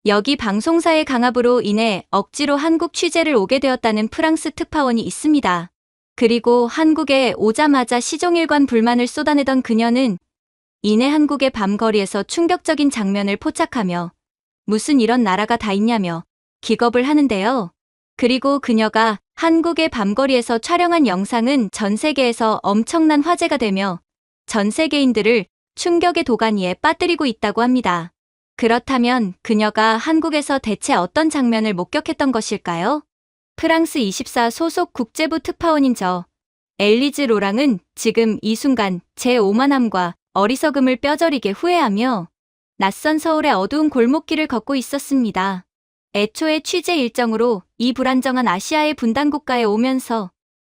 여기 방송사의 강압으로 인해 억지로 한국 취재를 오게 되었다는 프랑스 특파원이 있습니다. 그리고 한국에 오자마자 시종일관 불만을 쏟아내던 그녀는 이내 한국의 밤거리에서 충격적인 장면을 포착하며 무슨 이런 나라가 다 있냐며 기겁을 하는데요. 그리고 그녀가 한국의 밤거리에서 촬영한 영상은 전 세계에서 엄청난 화제가 되며 전 세계인들을 충격의 도가니에 빠뜨리고 있다고 합니다. 그렇다면 그녀가 한국에서 대체 어떤 장면을 목격했던 것일까요? 프랑스 24 소속 국제부 특파원인 저 엘리즈 로랑은 지금 이 순간 제 오만함과 어리석음을 뼈저리게 후회하며 낯선 서울의 어두운 골목길을 걷고 있었습니다. 애초에 취재 일정으로 이 불안정한 아시아의 분단 국가에 오면서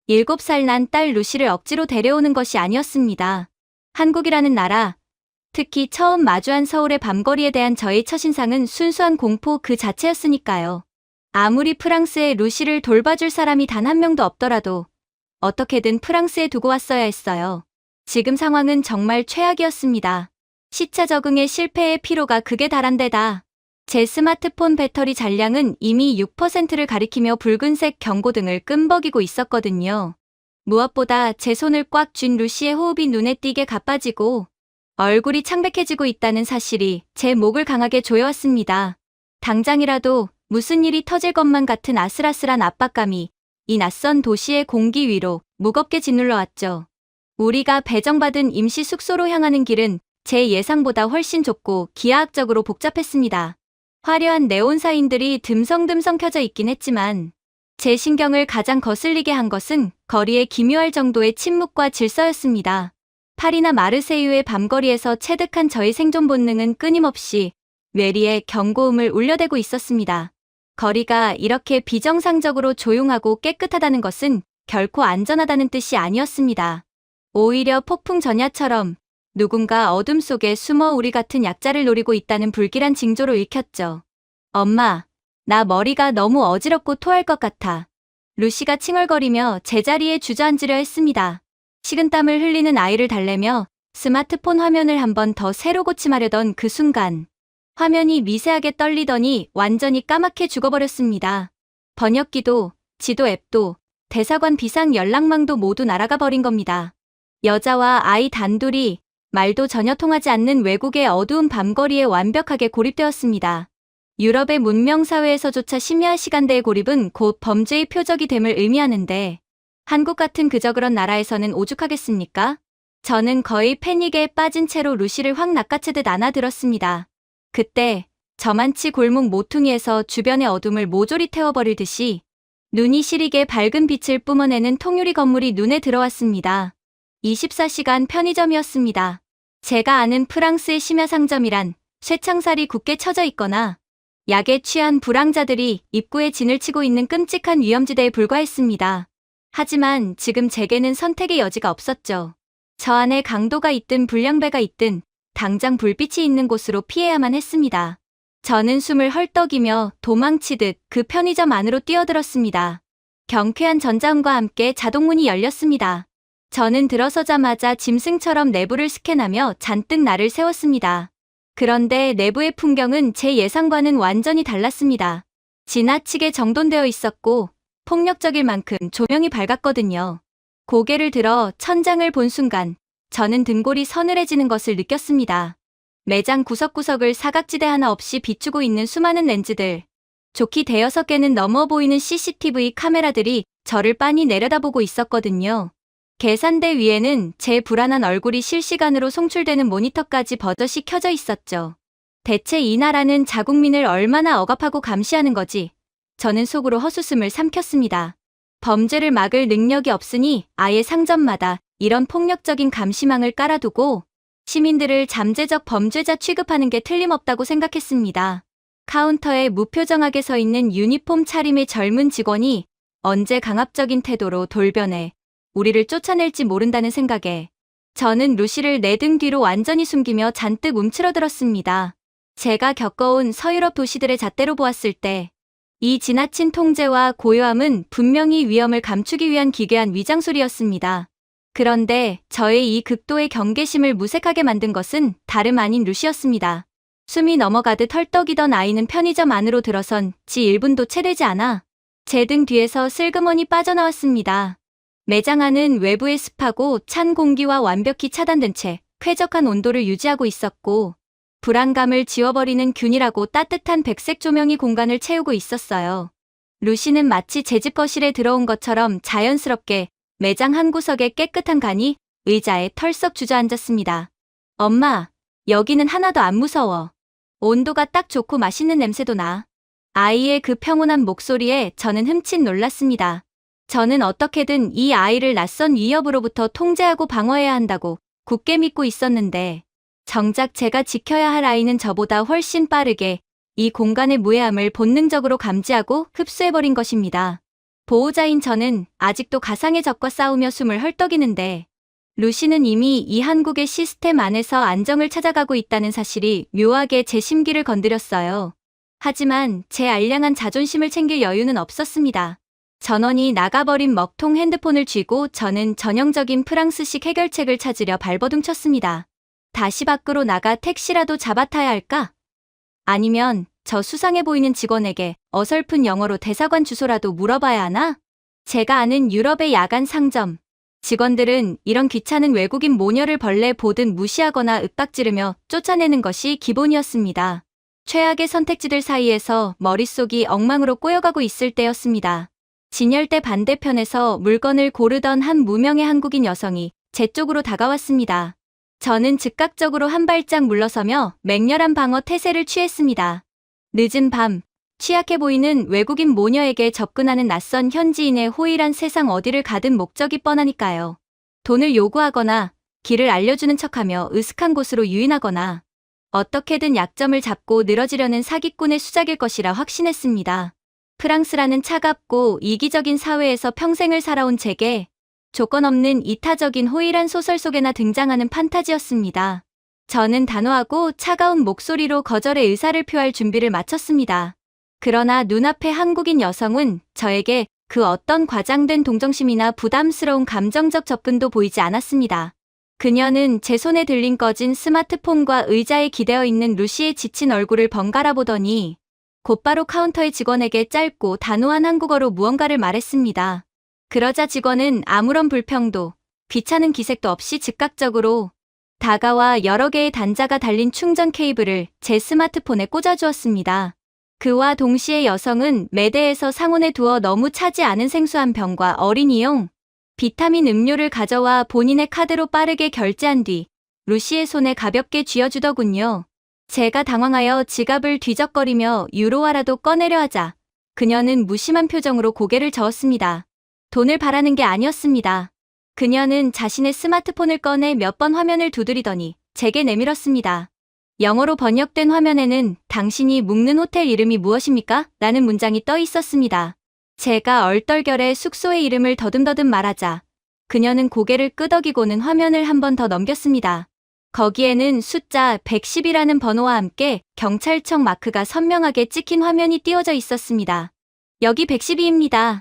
7살 난 딸 루시를 억지로 데려오는 것이 아니었습니다. 한국이라는 나라, 특히 처음 마주한 서울의 밤거리에 대한 저의 첫인상은 순수한 공포 그 자체였으니까요. 아무리 프랑스에 루시를 돌봐줄 사람이 단 한 명도 없더라도 어떻게든 프랑스에 두고 왔어야 했어요. 지금 상황은 정말 최악이었습니다. 시차 적응에 실패의 피로가 극에 달한 데다 제 스마트폰 배터리 잔량은 이미 6%를 가리키며 붉은색 경고등을 끔벅이고 있었거든요. 무엇보다 제 손을 꽉 쥔 루시의 호흡이 눈에 띄게 가빠지고 얼굴이 창백해지고 있다는 사실이 제 목을 강하게 조여왔습니다. 당장이라도 무슨 일이 터질 것만 같은 아슬아슬한 압박감이 이 낯선 도시의 공기 위로 무겁게 짓눌러 왔죠. 우리가 배정받은 임시 숙소로 향하는 길은 제 예상보다 훨씬 좁고 기하학적으로 복잡했습니다. 화려한 네온사인들이 듬성듬성 켜져 있긴 했지만 제 신경을 가장 거슬리게 한 것은 거리에 기묘할 정도의 침묵과 질서였습니다. 파리나 마르세유의 밤거리에서 체득한 저의 생존 본능은 끊임없이 뇌리에 경고음을 울려대고 있었습니다. 거리가 이렇게 비정상적으로 조용하고 깨끗하다는 것은 결코 안전하다는 뜻이 아니었습니다. 오히려 폭풍 전야처럼 누군가 어둠 속에 숨어 우리 같은 약자를 노리고 있다는 불길한 징조로 읽혔죠. 엄마, 나 머리가 너무 어지럽고 토할 것 같아. 루시가 칭얼거리며 제자리에 주저앉으려 했습니다. 식은땀을 흘리는 아이를 달래며 스마트폰 화면을 한 번 더 새로 고침하려던 그 순간 화면이 미세하게 떨리더니 완전히 까맣게 죽어버렸습니다. 번역기도, 지도 앱도, 대사관 비상 연락망도 모두 날아가 버린 겁니다. 여자와 아이 단둘이 말도 전혀 통하지 않는 외국의 어두운 밤거리에 완벽하게 고립되었습니다. 유럽의 문명사회에서조차 심야 시간대의 고립은 곧 범죄의 표적이 됨을 의미하는데 한국 같은 그저 그런 나라에서는 오죽하겠습니까? 저는 거의 패닉에 빠진 채로 루시를 확 낚아채듯 안아들었습니다. 그때 저만치 골목 모퉁이에서 주변의 어둠을 모조리 태워버릴 듯이 눈이 시리게 밝은 빛을 뿜어내는 통유리 건물이 눈에 들어왔습니다. 24시간 편의점이었습니다. 제가 아는 프랑스의 심야 상점이란 쇠창살이 굳게 쳐져 있거나 약에 취한 불황자들이 입구에 진을 치고 있는 끔찍한 위험지대에 불과했습니다. 하지만 지금 제게는 선택의 여지가 없었죠. 저 안에 강도가 있든 불량배가 있든 당장 불빛이 있는 곳으로 피해야만 했습니다. 저는 숨을 헐떡이며 도망치듯 그 편의점 안으로 뛰어들었습니다. 경쾌한 전자음과 함께 자동문이 열렸습니다. 저는 들어서자마자 짐승처럼 내부를 스캔하며 잔뜩 날을 세웠습니다. 그런데 내부의 풍경은 제 예상과는 완전히 달랐습니다. 지나치게 정돈되어 있었고 폭력적일 만큼 조명이 밝았거든요. 고개를 들어 천장을 본 순간 저는 등골이 서늘해지는 것을 느꼈습니다. 매장 구석구석을 사각지대 하나 없이 비추고 있는 수많은 렌즈들, 좋게 대여섯 개는 넘어 보이는 CCTV 카메라들이 저를 빤히 내려다보고 있었거든요. 계산대 위에는 제 불안한 얼굴이 실시간으로 송출되는 모니터까지 버젓이 켜져 있었죠. 대체 이 나라는 자국민을 얼마나 억압하고 감시하는 거지? 저는 속으로 헛웃음을 삼켰습니다. 범죄를 막을 능력이 없으니 아예 상점마다 이런 폭력적인 감시망을 깔아두고 시민들을 잠재적 범죄자 취급하는 게 틀림없다고 생각했습니다. 카운터에 무표정하게 서 있는 유니폼 차림의 젊은 직원이 언제 강압적인 태도로 돌변해 우리를 쫓아낼지 모른다는 생각에 저는 루시를 내 등 뒤로 완전히 숨기며 잔뜩 움츠러들었습니다. 제가 겪어온 서유럽 도시들의 잣대로 보았을 때 이 지나친 통제와 고요함은 분명히 위험을 감추기 위한 기괴한 위장술이었습니다. 그런데 저의 이 극도의 경계심을 무색하게 만든 것은 다름 아닌 루시였습니다. 숨이 넘어가듯 헐떡이던 아이는 편의점 안으로 들어선 지 1분도 채 되지 않아 제 등 뒤에서 슬그머니 빠져나왔습니다. 매장 안은 외부의 습하고 찬 공기와 완벽히 차단된 채 쾌적한 온도를 유지하고 있었고 불안감을 지워버리는 균일하고 따뜻한 백색 조명이 공간을 채우고 있었어요. 루시는 마치 제 집 거실에 들어온 것처럼 자연스럽게 매장 한 구석에 깨끗한 간이 의자에 털썩 주저앉았습니다. 엄마, 여기는 하나도 안 무서워. 온도가 딱 좋고 맛있는 냄새도 나. 아이의 그 평온한 목소리에 저는 흠칫 놀랐습니다. 저는 어떻게든 이 아이를 낯선 위협으로부터 통제하고 방어해야 한다고 굳게 믿고 있었는데 정작 제가 지켜야 할 아이는 저보다 훨씬 빠르게 이 공간의 무해함을 본능적으로 감지하고 흡수해버린 것입니다. 보호자인 저는 아직도 가상의 적과 싸우며 숨을 헐떡이는데 루시는 이미 이 한국의 시스템 안에서 안정을 찾아가고 있다는 사실이 묘하게 제 심기를 건드렸어요. 하지만 제 알량한 자존심을 챙길 여유는 없었습니다. 전원이 나가버린 먹통 핸드폰을 쥐고 저는 전형적인 프랑스식 해결책을 찾으려 발버둥 쳤습니다. 다시 밖으로 나가 택시라도 잡아타야 할까? 아니면 저 수상해 보이는 직원에게 어설픈 영어로 대사관 주소라도 물어봐야 하나? 제가 아는 유럽의 야간 상점. 직원들은 이런 귀찮은 외국인 모녀를 벌레 보듯 무시하거나 윽박지르며 쫓아내는 것이 기본이었습니다. 최악의 선택지들 사이에서 머릿속이 엉망으로 꼬여가고 있을 때였습니다. 진열대 반대편에서 물건을 고르던 한 무명의 한국인 여성이 제 쪽으로 다가왔습니다. 저는 즉각적으로 한 발짝 물러서며 맹렬한 방어 태세를 취했습니다. 늦은 밤, 취약해 보이는 외국인 모녀에게 접근하는 낯선 현지인의 호일한 세상 어디를 가든 목적이 뻔하니까요. 돈을 요구하거나 길을 알려주는 척하며 으슥한 곳으로 유인하거나 어떻게든 약점을 잡고 늘어지려는 사기꾼의 수작일 것이라 확신했습니다. 프랑스라는 차갑고 이기적인 사회에서 평생을 살아온 제게 조건 없는 이타적인 호일한 소설 속에나 등장하는 판타지였습니다. 저는 단호하고 차가운 목소리로 거절의 의사를 표할 준비를 마쳤습니다. 그러나 눈앞의 한국인 여성은 저에게 그 어떤 과장된 동정심이나 부담스러운 감정적 접근도 보이지 않았습니다. 그녀는 제 손에 들린 꺼진 스마트폰과 의자에 기대어 있는 루시의 지친 얼굴을 번갈아 보더니 곧바로 카운터의 직원에게 짧고 단호한 한국어로 무언가를 말했습니다. 그러자 직원은 아무런 불평도 귀찮은 기색도 없이 즉각적으로 다가와 여러 개의 단자가 달린 충전 케이블을 제 스마트폰에 꽂아주었습니다. 그와 동시에 여성은 매대에서 상온에 두어 너무 차지 않은 생수 한 병과 어린이용 비타민 음료를 가져와 본인의 카드로 빠르게 결제한 뒤 루시의 손에 가볍게 쥐어주더군요. 제가 당황하여 지갑을 뒤적거리며 유로화라도 꺼내려 하자 그녀는 무심한 표정으로 고개를 저었습니다. 돈을 바라는 게 아니었습니다. 그녀는 자신의 스마트폰을 꺼내 몇 번 화면을 두드리더니 제게 내밀었습니다. 영어로 번역된 화면에는 당신이 묵는 호텔 이름이 무엇입니까? 라는 문장이 떠 있었습니다. 제가 얼떨결에 숙소의 이름을 더듬더듬 말하자 그녀는 고개를 끄덕이고는 화면을 한 번 더 넘겼습니다. 거기에는 숫자 110이라는 번호와 함께 경찰청 마크가 선명하게 찍힌 화면이 띄워져 있었습니다. 여기 112입니다.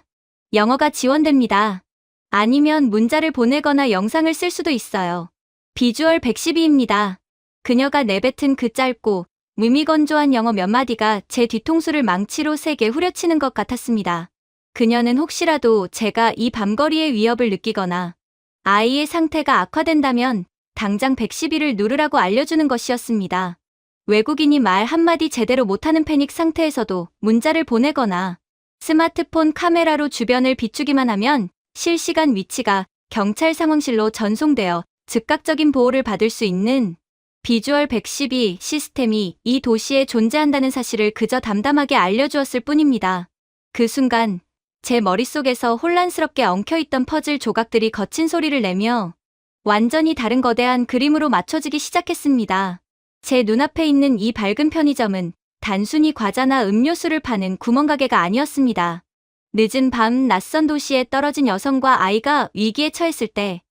영어가 지원됩니다. 아니면 문자를 보내거나 영상을 쓸 수도 있어요. 비주얼 112입니다. 그녀가 내뱉은 그 짧고 무미건조한 영어 몇 마디가 제 뒤통수를 망치로 세게 후려치는 것 같았습니다. 그녀는 혹시라도 제가 이 밤거리의 위협을 느끼거나 아이의 상태가 악화된다면 당장 112를 누르라고 알려주는 것이었습니다. 외국인이 말 한마디 제대로 못하는 패닉 상태에서도 문자를 보내거나 스마트폰 카메라로 주변을 비추기만 하면 실시간 위치가 경찰 상황실로 전송되어 즉각적인 보호를 받을 수 있는 비주얼 112 시스템이 이 도시에 존재한다는 사실을 그저 담담하게 알려주었을 뿐입니다. 그 순간 제 머릿속에서 혼란스럽게 엉켜있던 퍼즐 조각들이 거친 소리를 내며 완전히 다른 거대한 그림으로 맞춰지기 시작했습니다. 제 눈앞에 있는 이 밝은 편의점은 단순히 과자나 음료수를 파는 구멍가게가 아니었습니다. 늦은 밤 낯선 도시에 떨어진 여성과 아이가 위기에 처했을 때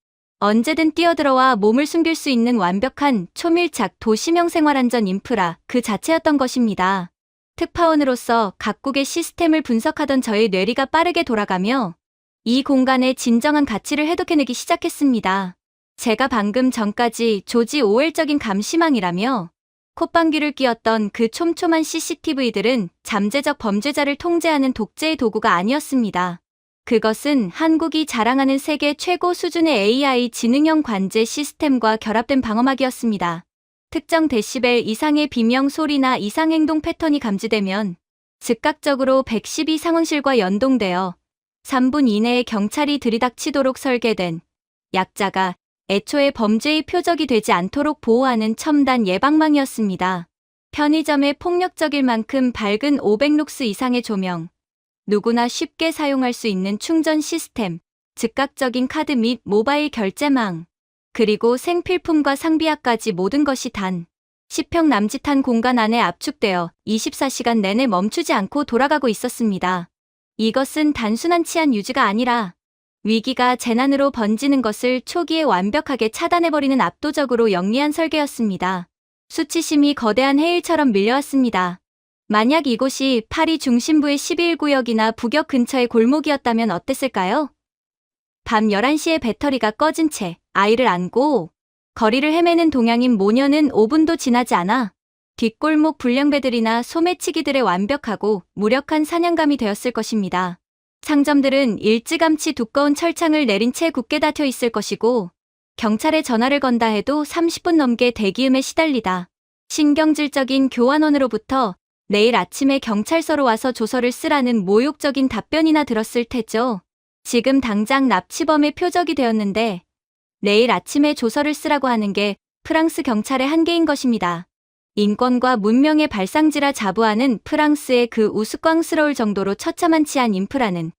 언제든 뛰어들어와 몸을 숨길 수 있는 완벽한 초밀착 도시명 생활안전 인프라 그 자체였던 것입니다. 특파원으로서 각국의 시스템을 분석하던 저의 뇌리가 빠르게 돌아가며 이 공간의 진정한 가치를 해독해내기 시작했습니다. 제가 방금 전까지 조지 오웰적인 감시망이라며 콧방귀를 뀌었던 그 촘촘한 CCTV들은 잠재적 범죄자를 통제하는 독재의 도구가 아니었습니다. 그것은 한국이 자랑하는 세계 최고 수준의 AI 지능형 관제 시스템과 결합된 방어막이었습니다. 특정 데시벨 이상의 비명 소리나 이상 행동 패턴이 감지되면 즉각적으로 112 상황실과 연동되어 3분 이내에 경찰이 들이닥치도록 설계된 약자가 애초에 범죄의 표적이 되지 않도록 보호하는 첨단 예방망이었습니다. 편의점에 폭력적일 만큼 밝은 500룩스 이상의 조명, 누구나 쉽게 사용할 수 있는 충전 시스템, 즉각적인 카드 및 모바일 결제망, 그리고 생필품과 상비화까지 모든 것이 단 10평 남짓한 공간 안에 압축되어 24시간 내내 멈추지 않고 돌아가고 있었습니다. 이것은 단순한 치안 유지가 아니라 위기가 재난으로 번지는 것을 초기에 완벽하게 차단해버리는 압도적으로 영리한 설계였습니다. 수치심이 거대한 해일처럼 밀려왔습니다. 만약 이곳이 파리 중심부의 11구역이나 북역 근처의 골목이었다면 어땠을까요? 밤 11시에 배터리가 꺼진 채 아이를 안고 거리를 헤매는 동양인 모녀는 5분도 지나지 않아 뒷골목 불량배들이나 소매치기들의 완벽하고 무력한 사냥감이 되었을 것입니다. 상점들은 일찌감치 두꺼운 철창을 내린 채 굳게 닫혀 있을 것이고 경찰에 전화를 건다 해도 30분 넘게 대기음에 시달리다 신경질적인 교환원으로부터 내일 아침에 경찰서로 와서 조서를 쓰라는 모욕적인 답변이나 들었을 테죠. 지금 당장 납치범의 표적이 되었는데 내일 아침에 조서를 쓰라고 하는 게 프랑스 경찰의 한계인 것입니다. 인권과 문명의 발상지라 자부하는 프랑스의 그 우스꽝스러울 정도로 처참한 치안 인프라는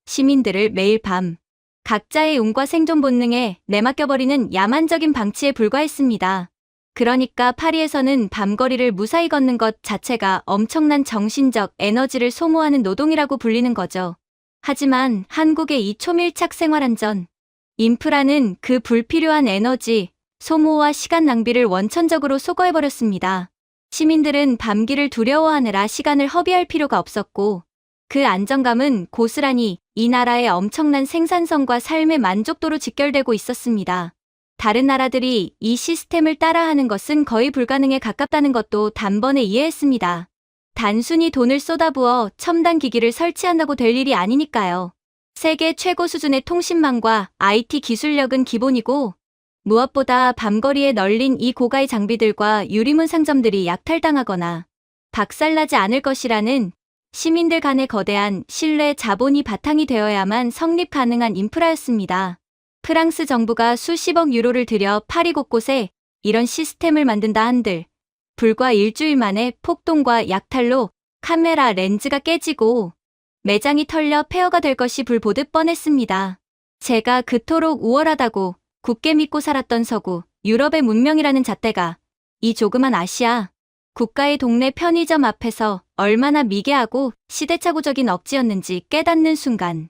시민들을 매일 밤 각자의 운과 생존 본능에 내맡겨버리는 야만적인 방치에 불과했습니다. 그러니까 파리에서는 밤거리를 무사히 걷는 것 자체가 엄청난 정신적 에너지를 소모하는 노동이라고 불리는 거죠. 하지만 한국의 이 초밀착 생활안전 인프라는 그 불필요한 에너지, 소모와 시간 낭비를 원천적으로 소거해버렸습니다. 시민들은 밤길을 두려워하느라 시간을 허비할 필요가 없었고 그 안정감은 고스란히 이 나라의 엄청난 생산성과 삶의 만족도로 직결되고 있었습니다. 다른 나라들이 이 시스템을 따라하는 것은 거의 불가능에 가깝다는 것도 단번에 이해했습니다. 단순히 돈을 쏟아부어 첨단 기기를 설치한다고 될 일이 아니니까요. 세계 최고 수준의 통신망과 IT 기술력은 기본이고 무엇보다 밤거리에 널린 이 고가의 장비들과 유리문 상점들이 약탈당하거나 박살나지 않을 것이라는 시민들 간의 거대한 신뢰 자본이 바탕이 되어야만 성립 가능한 인프라였습니다. 프랑스 정부가 수십억 유로를 들여 파리 곳곳에 이런 시스템을 만든다 한들 불과 일주일 만에 폭동과 약탈로 카메라 렌즈가 깨지고 매장이 털려 폐허가 될 것이 불보듯 뻔했습니다. 제가 그토록 우월하다고 굳게 믿고 살았던 서구, 유럽의 문명이라는 잣대가 이 조그만 아시아 국가의 동네 편의점 앞에서 얼마나 미개하고 시대착오적인 억지였는지 깨닫는 순간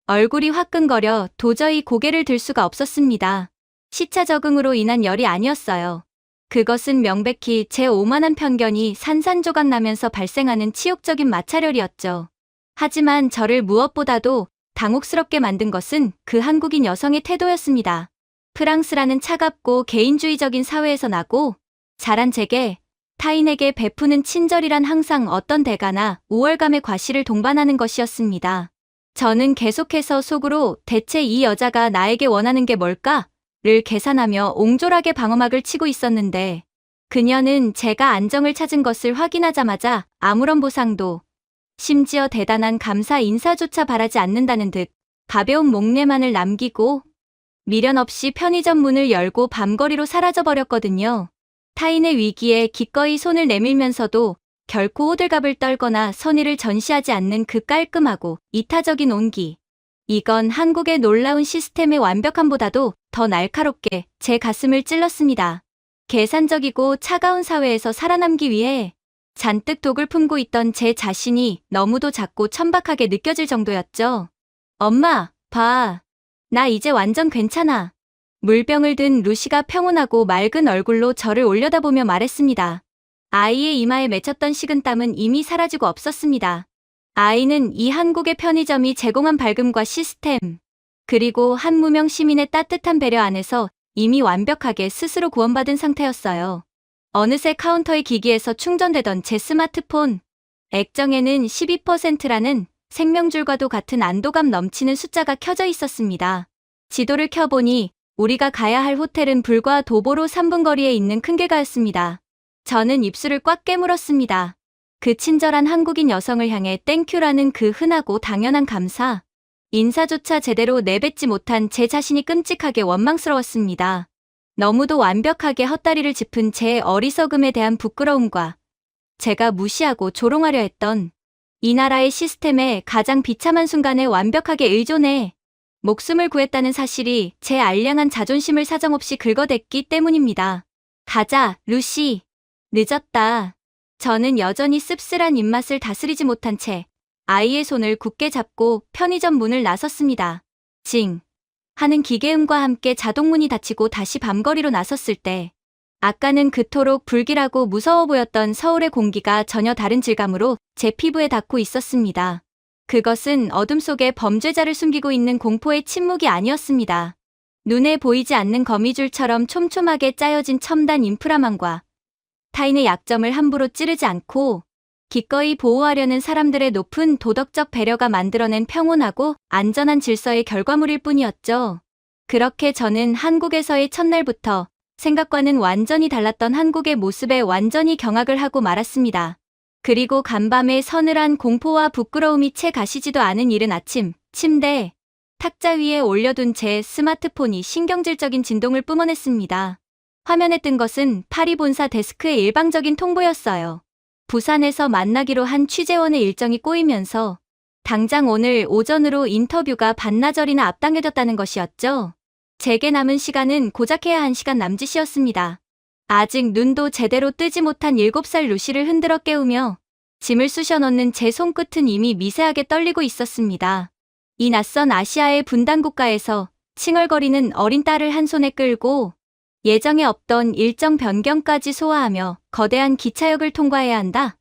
얼굴이 화끈거려 도저히 고개를 들 수가 없었습니다. 시차 적응으로 인한 열이 아니었어요. 그것은 명백히 제 오만한 편견이 산산조각 나면서 발생하는 치욕적인 마찰열이었죠. 하지만 저를 무엇보다도 당혹스럽게 만든 것은 그 한국인 여성의 태도였습니다. 프랑스라는 차갑고 개인주의적인 사회에서 나고 자란 제게 타인에게 베푸는 친절이란 항상 어떤 대가나 우월감의 과시를 동반하는 것이었습니다. 저는 계속해서 속으로 대체 이 여자가 나에게 원하는 게 뭘까를 계산하며 옹졸하게 방어막을 치고 있었는데 그녀는 제가 안정을 찾은 것을 확인하자마자 아무런 보상도 심지어 대단한 감사 인사조차 바라지 않는다는 듯 가벼운 목례만을 남기고 미련 없이 편의점 문을 열고 밤거리로 사라져버렸거든요. 타인의 위기에 기꺼이 손을 내밀면서도 결코 호들갑을 떨거나 선의를 전시하지 않는 그 깔끔하고 이타적인 온기. 이건 한국의 놀라운 시스템의 완벽함보다도 더 날카롭게 제 가슴을 찔렀습니다. 계산적이고 차가운 사회에서 살아남기 위해 잔뜩 독을 품고 있던 제 자신이 너무도 작고 천박하게 느껴질 정도였죠. 엄마, 봐. 나 이제 완전 괜찮아. 물병을 든 루시가 평온하고 맑은 얼굴로 저를 올려다보며 말했습니다. 아이의 이마에 맺혔던 식은땀은 이미 사라지고 없었습니다. 아이는 이 한국의 편의점이 제공한 밝음과 시스템, 그리고 한 무명 시민의 따뜻한 배려 안에서 이미 완벽하게 스스로 구원받은 상태였어요. 어느새 카운터의 기기에서 충전되던 제 스마트폰. 액정에는 12%라는 생명줄과도 같은 안도감 넘치는 숫자가 켜져 있었습니다. 지도를 켜보니 우리가 가야 할 호텔은 불과 도보로 3분 거리에 있는 큰 길가였습니다. 저는 입술을 꽉 깨물었습니다. 그 친절한 한국인 여성을 향해 땡큐라는 그 흔하고 당연한 감사. 인사조차 제대로 내뱉지 못한 제 자신이 끔찍하게 원망스러웠습니다. 너무도 완벽하게 헛다리를 짚은 제 어리석음에 대한 부끄러움과 제가 무시하고 조롱하려 했던 이 나라의 시스템에 가장 비참한 순간에 완벽하게 의존해 목숨을 구했다는 사실이 제 알량한 자존심을 사정없이 긁어댔기 때문입니다. 가자, 루시. 늦었다. 저는 여전히 씁쓸한 입맛을 다스리지 못한 채 아이의 손을 굳게 잡고 편의점 문을 나섰습니다. 징 하는 기계음과 함께 자동문이 닫히고 다시 밤거리로 나섰을 때 아까는 그토록 불길하고 무서워 보였던 서울의 공기가 전혀 다른 질감으로 제 피부에 닿고 있었습니다. 그것은 어둠 속에 범죄자를 숨기고 있는 공포의 침묵이 아니었습니다. 눈에 보이지 않는 거미줄처럼 촘촘하게 짜여진 첨단 인프라망과 타인의 약점을 함부로 찌르지 않고 기꺼이 보호하려는 사람들의 높은 도덕적 배려가 만들어낸 평온하고 안전한 질서의 결과물일 뿐이었죠. 그렇게 저는 한국에서의 첫날부터 생각과는 완전히 달랐던 한국의 모습에 완전히 경악을 하고 말았습니다. 그리고 간밤의 서늘한 공포와 부끄러움이 채 가시지도 않은 이른 아침, 침대, 탁자 위에 올려둔 제 스마트폰이 신경질적인 진동을 뿜어냈습니다. 화면에 뜬 것은 파리 본사 데스크의 일방적인 통보였어요. 부산에서 만나기로 한 취재원의 일정이 꼬이면서 당장 오늘 오전으로 인터뷰가 반나절이나 앞당겨졌다는 것이었죠. 제게 남은 시간은 고작 해야 한 시간 남짓이었습니다. 아직 눈도 제대로 뜨지 못한 7살 루시를 흔들어 깨우며 짐을 쑤셔 넣는 제 손끝은 이미 미세하게 떨리고 있었습니다. 이 낯선 아시아의 분단 국가에서 칭얼거리는 어린 딸을 한 손에 끌고 예정에 없던 일정 변경까지 소화하며 거대한 기차역을 통과해야 한다.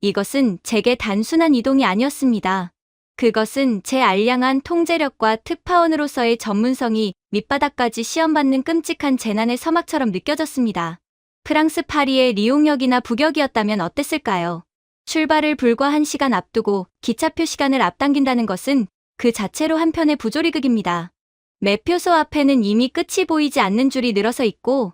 이것은 제게 단순한 이동이 아니었습니다. 그것은 제 알량한 통제력과 특파원으로서의 전문성이 밑바닥까지 시험받는 끔찍한 재난의 서막처럼 느껴졌습니다. 프랑스 파리의 리옹역이나 북역이었다면 어땠을까요? 출발을 불과 1시간 앞두고 기차표 시간을 앞당긴다는 것은 그 자체로 한편의 부조리극입니다. 매표소 앞에는 이미 끝이 보이지 않는 줄이 늘어서 있고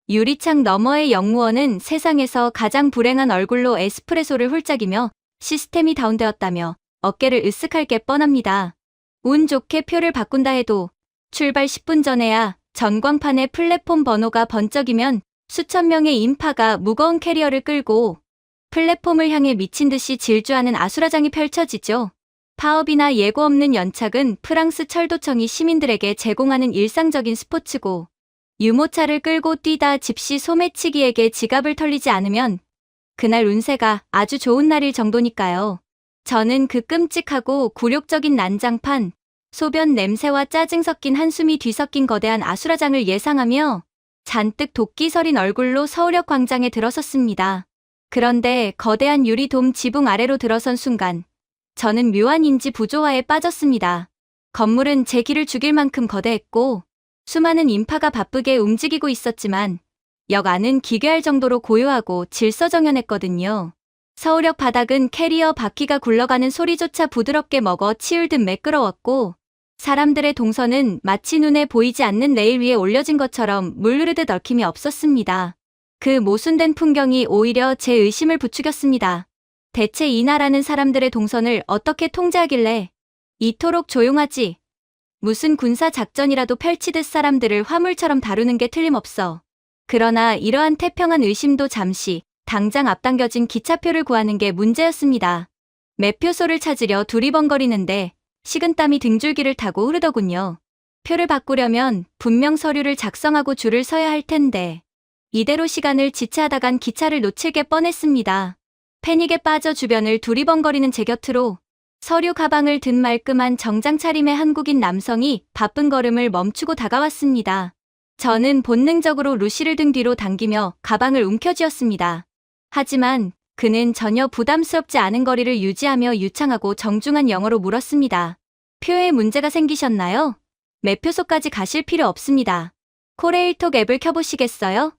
유리창 너머의 영무원은 세상에서 가장 불행한 얼굴로 에스프레소를 훌쩍이며 시스템이 다운되었다며 어깨를 으쓱할 게 뻔합니다. 운 좋게 표를 바꾼다 해도 출발 10분 전에야 전광판에 플랫폼 번호가 번쩍이면 수천 명의 인파가 무거운 캐리어를 끌고 플랫폼을 향해 미친 듯이 질주하는 아수라장이 펼쳐지죠. 파업이나 예고 없는 연착은 프랑스 철도청이 시민들에게 제공하는 일상적인 스포츠고 유모차를 끌고 뛰다 집시 소매치기에게 지갑을 털리지 않으면 그날 운세가 아주 좋은 날일 정도니까요. 저는 그 끔찍하고 굴욕적인 난장판, 소변 냄새와 짜증 섞인 한숨이 뒤섞인 거대한 아수라장을 예상하며 잔뜩 도끼 서린 얼굴로 서울역 광장에 들어섰습니다. 그런데 거대한 유리돔 지붕 아래로 들어선 순간 저는 묘한 인지 부조화에 빠졌습니다. 건물은 제 길을 죽일 만큼 거대했고 수많은 인파가 바쁘게 움직이고 있었지만 역 안은 기괴할 정도로 고요하고 질서정연했거든요. 서울역 바닥은 캐리어 바퀴가 굴러가는 소리조차 부드럽게 먹어 치울 듯 매끄러웠고 사람들의 동선은 마치 눈에 보이지 않는 레일 위에 올려진 것처럼 물 흐르듯 얽힘이 없었습니다. 그 모순된 풍경이 오히려 제 의심을 부추겼습니다. 대체 이 나라는 사람들의 동선을 어떻게 통제하길래 이토록 조용하지? 무슨 군사 작전이라도 펼치듯 사람들을 화물처럼 다루는 게 틀림없어. 그러나 이러한 태평한 의심도 잠시 당장 앞당겨진 기차표를 구하는 게 문제였습니다. 매표소를 찾으려 두리번거리는데 식은땀이 등줄기를 타고 흐르더군요. 표를 바꾸려면 분명 서류를 작성하고 줄을 서야 할 텐데 이대로 시간을 지체하다간 기차를 놓칠 게 뻔했습니다. 패닉에 빠져 주변을 두리번거리는 제 곁으로 서류 가방을 든 말끔한 정장 차림의 한국인 남성이 바쁜 걸음을 멈추고 다가왔습니다. 저는 본능적으로 루시를 등 뒤로 당기며 가방을 움켜쥐었습니다. 하지만 그는 전혀 부담스럽지 않은 거리를 유지하며 유창하고 정중한 영어로 물었습니다. 표에 문제가 생기셨나요? 매표소까지 가실 필요 없습니다. 코레일톡 앱을 켜보시겠어요?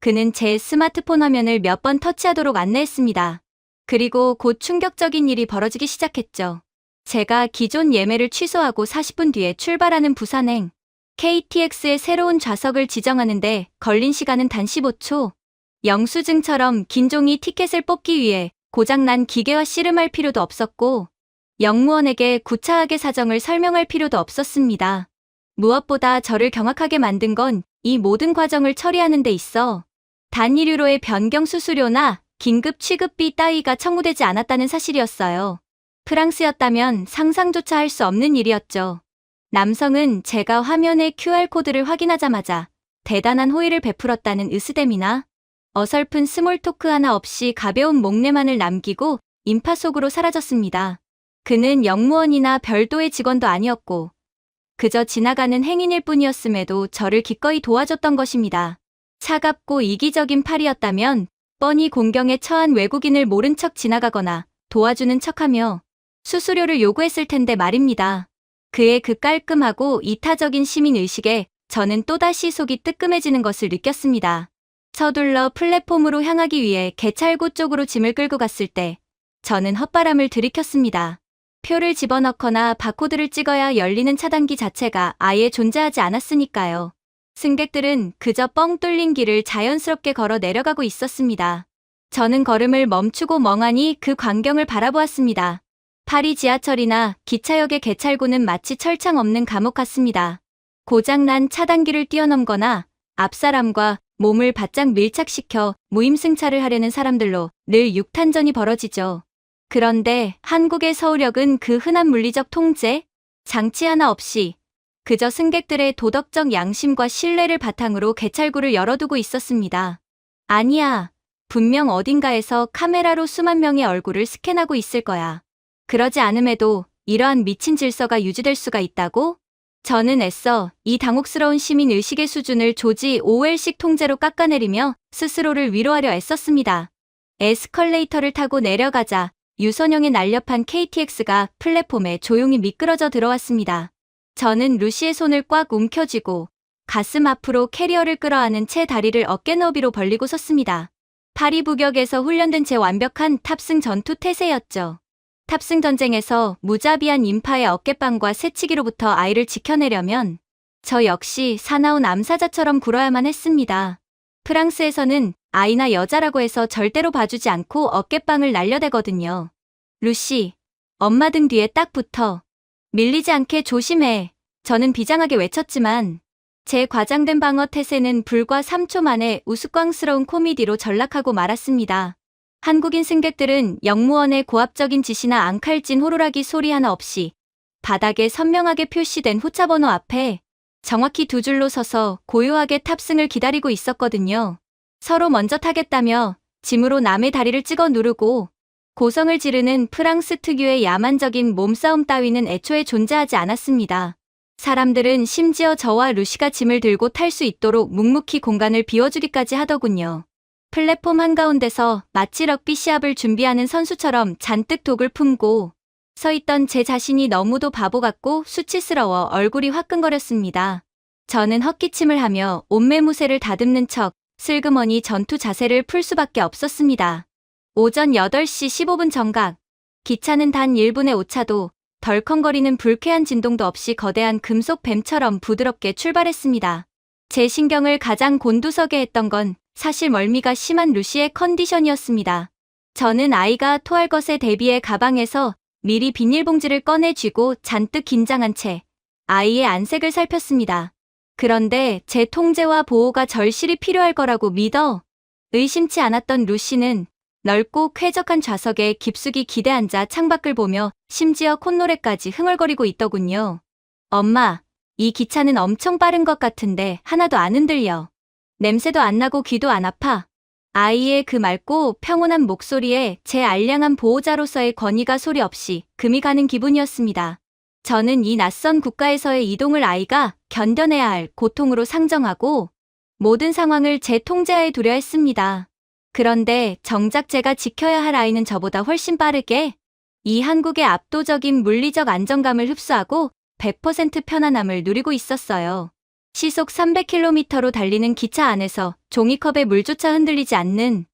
그는 제 스마트폰 화면을 몇 번 터치하도록 안내했습니다. 그리고 곧 충격적인 일이 벌어지기 시작했죠. 제가 기존 예매를 취소하고 40분 뒤에 출발하는 부산행 KTX의 새로운 좌석을 지정하는데 걸린 시간은 단 15초. 영수증처럼 긴 종이 티켓을 뽑기 위해 고장난 기계와 씨름할 필요도 없었고 영무원에게 구차하게 사정을 설명할 필요도 없었습니다. 무엇보다 저를 경악하게 만든 건 이 모든 과정을 처리하는 데 있어 단 1유로의 변경 수수료나 긴급 취급비 따위가 청구되지 않았다는 사실이었어요. 프랑스였다면 상상조차 할 수 없는 일이었죠. 남성은 제가 화면의 QR코드를 확인하자마자 대단한 호의를 베풀었다는 으스댐이나 어설픈 스몰 토크 하나 없이 가벼운 목례만을 남기고 인파 속으로 사라졌습니다. 그는 영무원이나 별도의 직원도 아니었고 그저 지나가는 행인일 뿐이었음에도 저를 기꺼이 도와줬던 것입니다. 차갑고 이기적인 팔이었다면 뻔히 공경에 처한 외국인을 모른 척 지나가거나 도와주는 척하며 수수료를 요구했을 텐데 말입니다. 그의 그 깔끔하고 이타적인 시민의식에 저는 또다시 속이 뜨끔해지는 것을 느꼈습니다. 서둘러 플랫폼으로 향하기 위해 개찰구 쪽으로 짐을 끌고 갔을 때 저는 헛바람을 들이켰습니다. 표를 집어넣거나 바코드를 찍어야 열리는 차단기 자체가 아예 존재하지 않았으니까요. 승객들은 그저 뻥 뚫린 길을 자연스럽게 걸어 내려가고 있었습니다. 저는 걸음을 멈추고 멍하니 그 광경을 바라보았습니다. 파리 지하철이나 기차역의 개찰구는 마치 철창 없는 감옥 같습니다. 고장난 차단기를 뛰어넘거나 앞사람과 몸을 바짝 밀착시켜 무임승차를 하려는 사람들로 늘 육탄전이 벌어지죠. 그런데 한국의 서울역은 그 흔한 물리적 통제, 장치 하나 없이 그저 승객들의 도덕적 양심과 신뢰를 바탕으로 개찰구를 열어두고 있었습니다. 아니야, 분명 어딘가에서 카메라로 수만 명의 얼굴을 스캔하고 있을 거야. 그러지 않음에도 이러한 미친 질서가 유지될 수가 있다고? 저는 애써 이 당혹스러운 시민 의식의 수준을 조지 오웰식 통제로 깎아내리며 스스로를 위로하려 애썼습니다. 에스컬레이터를 타고 내려가자 유선형의 날렵한 KTX가 플랫폼에 조용히 미끄러져 들어왔습니다. 저는 루시의 손을 꽉 움켜쥐고 가슴 앞으로 캐리어를 끌어안은 채 다리를 어깨 너비로 벌리고 섰습니다. 파리 북역에서 훈련된 제 완벽한 탑승 전투 태세였죠. 탑승 전쟁에서 무자비한 인파의 어깨빵과 새치기로부터 아이를 지켜내려면 저 역시 사나운 암사자처럼 굴어야만 했습니다. 프랑스에서는 아이나 여자라고 해서 절대로 봐주지 않고 어깨빵을 날려대거든요. 루시, 엄마 등 뒤에 딱 붙어. 밀리지 않게 조심해. 저는 비장하게 외쳤지만 제 과장된 방어 태세는 불과 3초 만에 우스꽝스러운 코미디로 전락하고 말았습니다. 한국인 승객들은 영무원의 고압적인 지시나 앙칼진 호루라기 소리 하나 없이 바닥에 선명하게 표시된 호차번호 앞에 정확히 두 줄로 서서 고요하게 탑승을 기다리고 있었거든요. 서로 먼저 타겠다며 짐으로 남의 다리를 찍어 누르고 고성을 지르는 프랑스 특유의 야만적인 몸싸움 따위는 애초에 존재하지 않았습니다. 사람들은 심지어 저와 루시가 짐을 들고 탈 수 있도록 묵묵히 공간을 비워주기까지 하더군요. 플랫폼 한가운데서 마치 럭비 시합을 준비하는 선수처럼 잔뜩 독을 품고 서 있던 제 자신이 너무도 바보 같고 수치스러워 얼굴이 화끈거렸습니다. 저는 헛기침을 하며 옷매무새를 다듬는 척 슬그머니 전투 자세를 풀 수밖에 없었습니다. 오전 8시 15분 정각. 기차는 단 1분의 오차도 덜컹거리는 불쾌한 진동도 없이 거대한 금속 뱀처럼 부드럽게 출발했습니다. 제 신경을 가장 곤두서게 했던 건 사실 멀미가 심한 루시의 컨디션이었습니다. 저는 아이가 토할 것에 대비해 가방에서 미리 비닐봉지를 꺼내 쥐고 잔뜩 긴장한 채 아이의 안색을 살폈습니다. 그런데 제 통제와 보호가 절실히 필요할 거라고 믿어 의심치 않았던 루시는 넓고 쾌적한 좌석에 깊숙이 기대앉아 창밖을 보며 심지어 콧노래까지 흥얼거리고 있더군요. 엄마, 이 기차는 엄청 빠른 것 같은데 하나도 안 흔들려. 냄새도 안 나고 귀도 안 아파. 아이의 그 맑고 평온한 목소리에 제 알량한 보호자로서의 권위가 소리 없이 금이 가는 기분이었습니다. 저는 이 낯선 국가에서의 이동을 아이가 견뎌내야 할 고통으로 상정하고 모든 상황을 제 통제하에 두려 했습니다. 그런데 정작 제가 지켜야 할 아이는 저보다 훨씬 빠르게 이 한국의 압도적인 물리적 안정감을 흡수하고 100% 편안함을 누리고 있었어요. 시속 300km로 달리는 기차 안에서 종이컵의 물조차 흔들리지 않는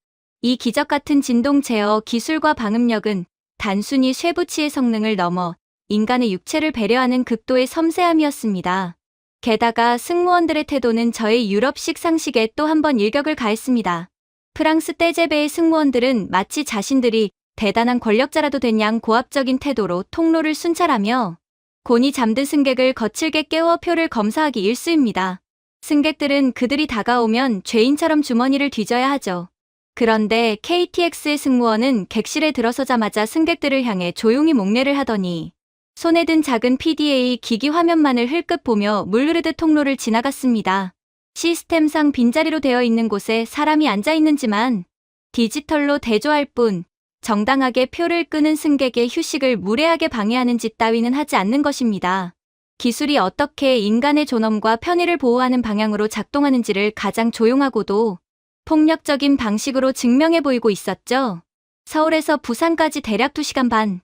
이 기적 같은 진동 제어 기술과 방음력은 단순히 쇠붙이의 성능을 넘어 인간의 육체를 배려하는 극도의 섬세함이었습니다. 게다가 승무원들의 태도는 저의 유럽식 상식에 또 한 번 일격을 가했습니다. 프랑스 떼제베의 승무원들은 마치 자신들이 대단한 권력자라도 된 양 고압적인 태도로 통로를 순찰하며 곤히 잠든 승객을 거칠게 깨워 표를 검사하기 일쑤입니다. 승객들은 그들이 다가오면 죄인처럼 주머니를 뒤져야 하죠. 그런데 KTX의 승무원은 객실에 들어서자마자 승객들을 향해 조용히 목례를 하더니 손에 든 작은 PDA 기기 화면만을 흘끗 보며 물 흐르듯 통로를 지나갔습니다. 시스템상 빈자리로 되어 있는 곳에 사람이 앉아 있는지만 디지털로 대조할 뿐 정당하게 표를 끄는 승객의 휴식을 무례하게 방해하는 짓 따위는 하지 않는 것입니다. 기술이 어떻게 인간의 존엄과 편의를 보호하는 방향으로 작동하는지를 가장 조용하고도 폭력적인 방식으로 증명해 보이고 있었죠. 서울에서 부산까지 대략 2시간 반.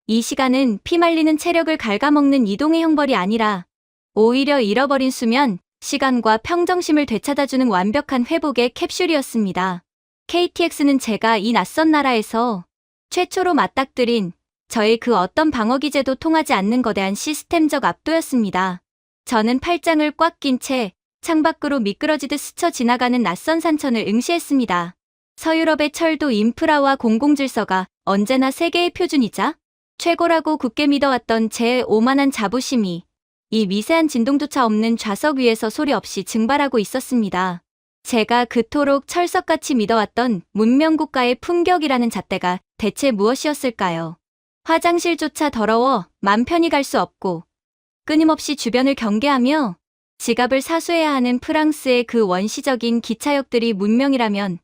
이 시간은 피말리는 체력을 갉아먹는 이동의 형벌이 아니라 오히려 잃어버린 수면, 시간과 평정심을 되찾아주는 완벽한 회복의 캡슐이었습니다. KTX는 제가 이 낯선 나라에서 최초로 맞닥뜨린 저의 그 어떤 방어 기제도 통하지 않는 거대한 시스템적 압도였습니다. 저는 팔짱을 꽉 낀 채 창밖으로 미끄러지듯 스쳐 지나가는 낯선 산천을 응시했습니다. 서유럽의 철도 인프라와 공공질서가 언제나 세계의 표준이자 최고라고 굳게 믿어왔던 제 오만한 자부심이 이 미세한 진동조차 없는 좌석 위에서 소리 없이 증발하고 있었습니다. 제가 그토록 철석같이 믿어왔던 문명국가의 품격이라는 잣대가 대체 무엇이었을까요? 화장실조차 더러워 맘 편히 갈 수 없고 끊임없이 주변을 경계하며 지갑을 사수해야 하는 프랑스의 그 원시적인 기차역들이 문명이라면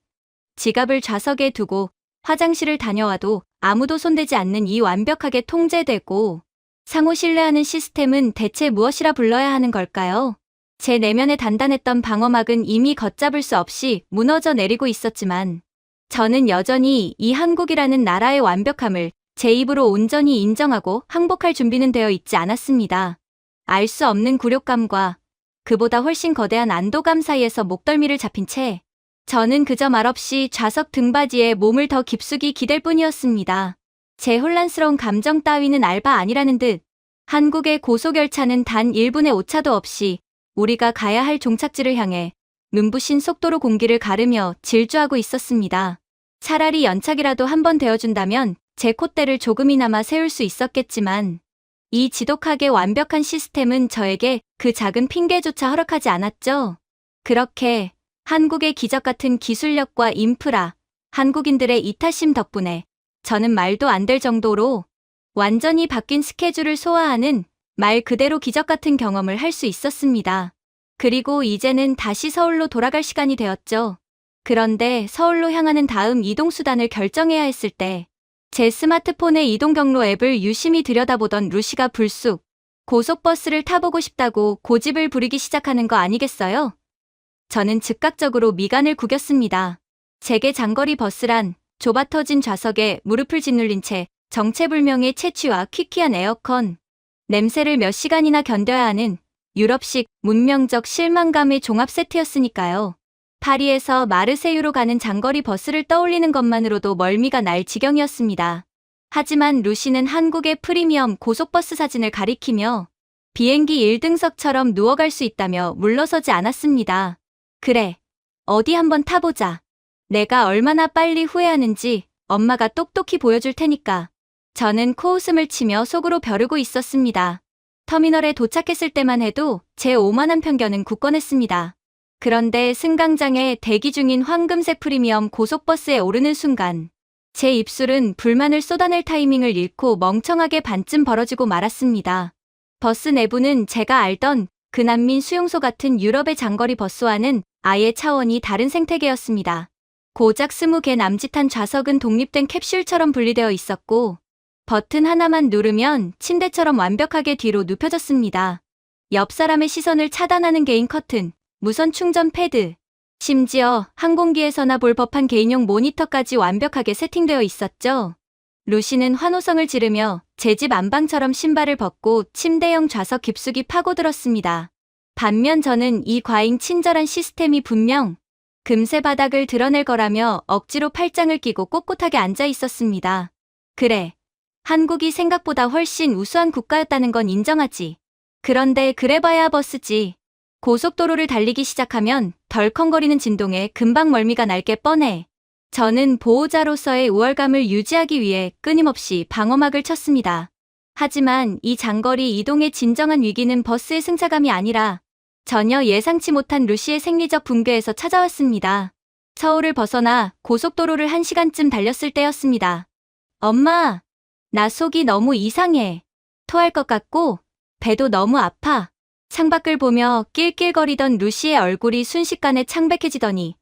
지갑을 좌석에 두고 화장실을 다녀와도 아무도 손대지 않는 이 완벽하게 통제되고 상호 신뢰하는 시스템은 대체 무엇이라 불러야 하는 걸까요? 제 내면에 단단했던 방어막은 이미 걷잡을 수 없이 무너져 내리고 있었지만 저는 여전히 이 한국이라는 나라의 완벽함을 제 입으로 온전히 인정하고 항복할 준비는 되어 있지 않았습니다. 알 수 없는 굴욕감과 그보다 훨씬 거대한 안도감 사이에서 목덜미를 잡힌 채 저는 그저 말없이 좌석 등받이에 몸을 더 깊숙이 기댈 뿐이었습니다. 제 혼란스러운 감정 따위는 알바 아니라는 듯 한국의 고속열차는 단 1분의 오차도 없이 우리가 가야 할 종착지를 향해 눈부신 속도로 공기를 가르며 질주하고 있었습니다. 차라리 연착이라도 한번 되어준다면 제 콧대를 조금이나마 세울 수 있었겠지만 이 지독하게 완벽한 시스템은 저에게 그 작은 핑계조차 허락하지 않았죠. 그렇게 한국의 기적 같은 기술력과 인프라, 한국인들의 이타심 덕분에 저는 말도 안 될 정도로 완전히 바뀐 스케줄을 소화하는 말 그대로 기적 같은 경험을 할 수 있었습니다. 그리고 이제는 다시 서울로 돌아갈 시간이 되었죠. 그런데 서울로 향하는 다음 이동수단을 결정해야 했을 때 제 스마트폰의 이동 경로 앱을 유심히 들여다보던 루시가 불쑥 고속버스를 타보고 싶다고 고집을 부리기 시작하는 거 아니겠어요? 저는 즉각적으로 미간을 구겼습니다. 제게 장거리 버스란 좁아 터진 좌석에 무릎을 짓눌린 채 정체불명의 채취와 퀴퀴한 에어컨, 냄새를 몇 시간이나 견뎌야 하는 유럽식 문명적 실망감의 종합 세트였으니까요. 파리에서 마르세유로 가는 장거리 버스를 떠올리는 것만으로도 멀미가 날 지경이었습니다. 하지만 루시는 한국의 프리미엄 고속버스 사진을 가리키며 비행기 1등석처럼 누워갈 수 있다며 물러서지 않았습니다. 그래, 어디 한번 타보자. 내가 얼마나 빨리 후회하는지 엄마가 똑똑히 보여줄 테니까. 저는 코웃음을 치며 속으로 벼르고 있었습니다. 터미널에 도착했을 때만 해도 제 오만한 편견은 굳건했습니다. 그런데 승강장에 대기 중인 황금색 프리미엄 고속버스에 오르는 순간 제 입술은 불만을 쏟아낼 타이밍을 잃고 멍청하게 반쯤 벌어지고 말았습니다. 버스 내부는 제가 알던 근한민 수용소 같은 유럽의 장거리 버스와는 아예 차원이 다른 생태계였습니다. 고작 20개 남짓한 좌석은 독립된 캡슐처럼 분리되어 있었고 버튼 하나만 누르면 침대처럼 완벽하게 뒤로 눕혀졌습니다. 옆 사람의 시선을 차단하는 개인 커튼, 무선 충전 패드, 심지어 항공기에서나 볼 법한 개인용 모니터까지 완벽하게 세팅되어 있었죠. 루시는 환호성을 지르며 제 집 안방처럼 신발을 벗고 침대형 좌석 깊숙이 파고들었습니다. 반면 저는 이 과잉 친절한 시스템이 분명 금세 바닥을 드러낼 거라며 억지로 팔짱을 끼고 꼿꼿하게 앉아 있었습니다. 그래. 한국이 생각보다 훨씬 우수한 국가였다는 건 인정하지. 그런데 그래봐야 버스지. 고속도로를 달리기 시작하면 덜컹거리는 진동에 금방 멀미가 날 게 뻔해. 저는 보호자로서의 우월감을 유지하기 위해 끊임없이 방어막을 쳤습니다. 하지만 이 장거리 이동의 진정한 위기는 버스의 승차감이 아니라 전혀 예상치 못한 루시의 생리적 붕괴에서 찾아왔습니다. 서울을 벗어나 고속도로를 1시간쯤 달렸을 때였습니다. 엄마, 나 속이 너무 이상해. 토할 것 같고 배도 너무 아파. 창밖을 보며 낄낄거리던 루시의 얼굴이 순식간에 창백해지더니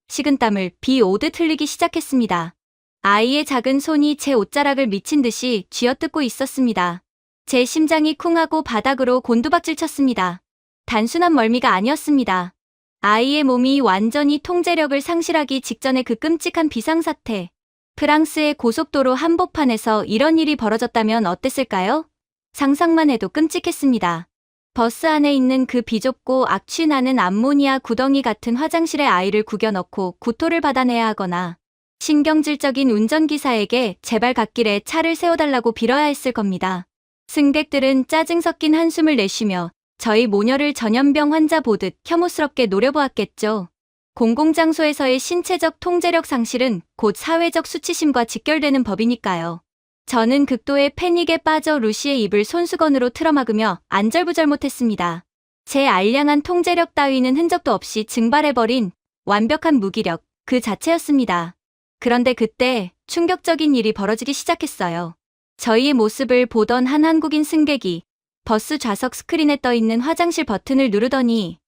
식은땀을 비 오듯 흘리기 시작했습니다. 아이의 작은 손이 제 옷자락을 미친 듯이 쥐어뜯고 있었습니다. 제 심장이 쿵하고 바닥으로 곤두박질 쳤습니다. 단순한 멀미가 아니었습니다. 아이의 몸이 완전히 통제력을 상실하기 직전의 그 끔찍한 비상사태. 프랑스의 고속도로 한복판에서 이런 일이 벌어졌다면 어땠을까요? 상상만 해도 끔찍했습니다. 버스 안에 있는 그 비좁고 악취나는 암모니아 구덩이 같은 화장실에 아이를 구겨넣고 구토를 받아내야 하거나 신경질적인 운전기사에게 제발 갓길에 차를 세워달라고 빌어야 했을 겁니다. 승객들은 짜증 섞인 한숨을 내쉬며 저희 모녀를 전염병 환자 보듯 혐오스럽게 노려보았겠죠. 공공장소에서의 신체적 통제력 상실은 곧 사회적 수치심과 직결되는 법이니까요. 저는 극도의 패닉에 빠져 루시의 입을 손수건으로 틀어막으며 안절부절 못했습니다. 제 알량한 통제력 따위는 흔적도 없이 증발해버린 완벽한 무기력 그 자체였습니다. 그런데 그때 충격적인 일이 벌어지기 시작했어요. 저희의 모습을 보던 한 한국인 승객이 버스 좌석 스크린에 떠있는 화장실 버튼을 누르더니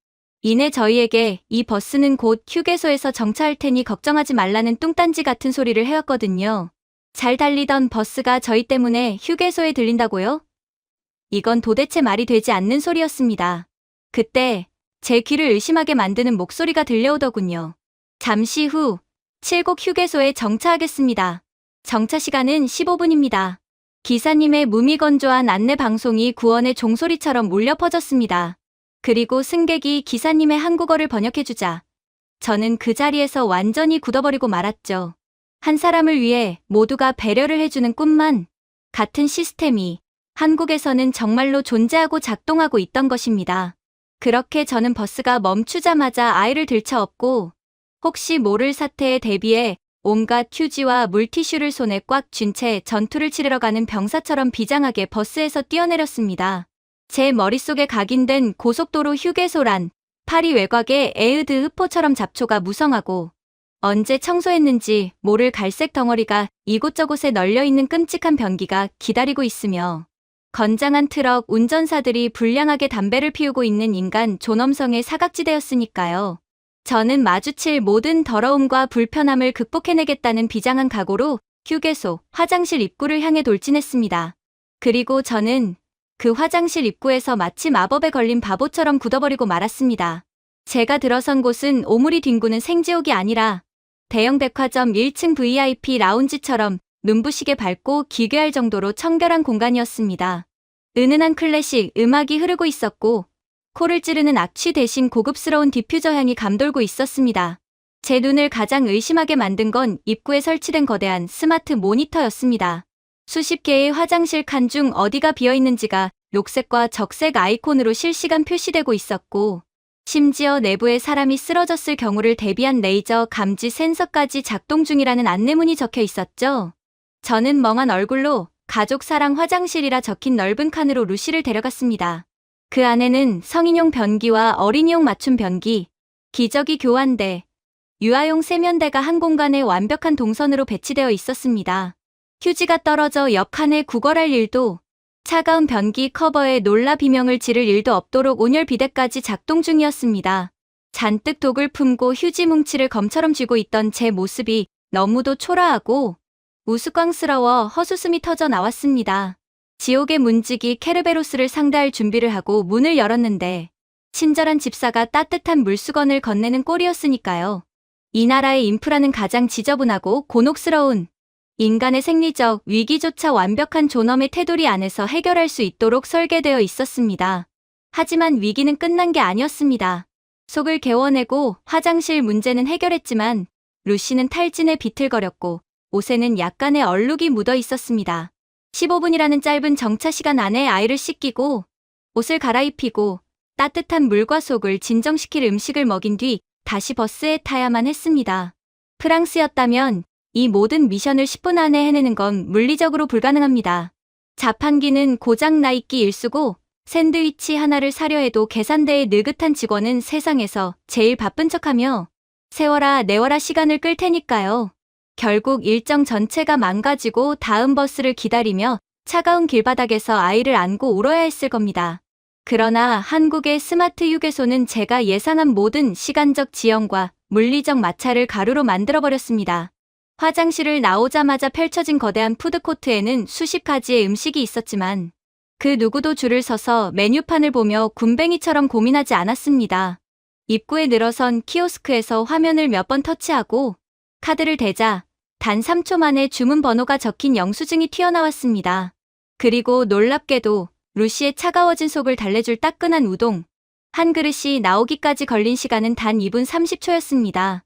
이내 저희에게 이 버스는 곧 휴게소에서 정차할 테니 걱정하지 말라는 뚱딴지 같은 소리를 해왔거든요. 잘 달리던 버스가 저희 때문에 휴게소에 들린다고요? 이건 도대체 말이 되지 않는 소리였습니다. 그때 제 귀를 의심하게 만드는 목소리가 들려오더군요. 잠시 후 칠곡 휴게소에 정차하겠습니다. 정차 시간은 15분입니다. 기사님의 무미건조한 안내 방송이 구원의 종소리처럼 울려 퍼졌습니다. 그리고 승객이 기사님의 한국어를 번역해주자 저는 그 자리에서 완전히 굳어버리고 말았죠. 한 사람을 위해 모두가 배려를 해주는 꿈만 같은 시스템이 한국에서는 정말로 존재하고 작동하고 있던 것입니다. 그렇게 저는 버스가 멈추자마자 아이를 들쳐업고 혹시 모를 사태에 대비해 온갖 휴지와 물티슈를 손에 꽉 쥔 채 전투를 치르러 가는 병사처럼 비장하게 버스에서 뛰어내렸습니다. 제 머릿속에 각인된 고속도로 휴게소란 파리 외곽의 에으드 흡포처럼 잡초가 무성하고 언제 청소했는지 모를 갈색 덩어리가 이곳저곳에 널려있는 끔찍한 변기가 기다리고 있으며 건장한 트럭 운전사들이 불량하게 담배를 피우고 있는 인간 존엄성의 사각지대였으니까요. 저는 마주칠 모든 더러움과 불편함을 극복해내겠다는 비장한 각오로 휴게소 화장실 입구를 향해 돌진했습니다. 그리고 저는 그 화장실 입구에서 마치 마법에 걸린 바보처럼 굳어버리고 말았습니다. 제가 들어선 곳은 오물이 뒹구는 생지옥이 아니라 대형 백화점 1층 VIP 라운지처럼 눈부시게 밝고 기괴할 정도로 청결한 공간이었습니다. 은은한 클래식 음악이 흐르고 있었고 코를 찌르는 악취 대신 고급스러운 디퓨저 향이 감돌고 있었습니다. 제 눈을 가장 의심하게 만든 건 입구에 설치된 거대한 스마트 모니터였습니다. 수십 개의 화장실 칸 중 어디가 비어있는지가 녹색과 적색 아이콘으로 실시간 표시되고 있었고 심지어 내부에 사람이 쓰러졌을 경우를 대비한 레이저 감지 센서까지 작동 중이라는 안내문이 적혀 있었죠. 저는 멍한 얼굴로 가족 사랑 화장실이라 적힌 넓은 칸으로 루시를 데려갔습니다. 그 안에는 성인용 변기와 어린이용 맞춤 변기, 기저귀 교환대, 유아용 세면대가 한 공간에 완벽한 동선으로 배치되어 있었습니다. 휴지가 떨어져 옆 칸에 구걸할 일도 차가운 변기 커버에 놀라 비명을 지를 일도 없도록 온열 비데까지 작동 중이었습니다. 잔뜩 독을 품고 휴지 뭉치를 검처럼 쥐고 있던 제 모습이 너무도 초라하고 우스꽝스러워 헛웃음이 터져 나왔습니다. 지옥의 문지기 케르베로스를 상대할 준비를 하고 문을 열었는데 친절한 집사가 따뜻한 물수건을 건네는 꼴이었으니까요. 이 나라의 인프라는 가장 지저분하고 곤혹스러운 인간의 생리적 위기조차 완벽한 존엄의 테두리 안에서 해결할 수 있도록 설계되어 있었습니다. 하지만 위기는 끝난 게 아니었습니다. 속을 개워내고 화장실 문제는 해결했지만 루시는 탈진에 비틀거렸고 옷에는 약간의 얼룩이 묻어 있었습니다. 15분이라는 짧은 정차 시간 안에 아이를 씻기고 옷을 갈아입히고 따뜻한 물과 속을 진정시킬 음식을 먹인 뒤 다시 버스에 타야만 했습니다. 프랑스였다면 이 모든 미션을 10분 안에 해내는 건 물리적으로 불가능합니다. 자판기는 고장 나 있기 일쑤고 샌드위치 하나를 사려 해도 계산대의 느긋한 직원은 세상에서 제일 바쁜 척하며 세워라 내워라 시간을 끌 테니까요. 결국 일정 전체가 망가지고 다음 버스를 기다리며 차가운 길바닥에서 아이를 안고 울어야 했을 겁니다. 그러나 한국의 스마트 휴게소는 제가 예상한 모든 시간적 지연과 물리적 마찰을 가루로 만들어버렸습니다. 화장실을 나오자마자 펼쳐진 거대한 푸드코트에는 수십 가지의 음식이 있었지만 그 누구도 줄을 서서 메뉴판을 보며 군뱅이처럼 고민하지 않았습니다. 입구에 늘어선 키오스크에서 화면을 몇 번 터치하고 카드를 대자 단 3초 만에 주문 번호가 적힌 영수증이 튀어나왔습니다. 그리고 놀랍게도 루시의 차가워진 속을 달래줄 따끈한 우동 한 그릇이 나오기까지 걸린 시간은 단 2분 30초였습니다.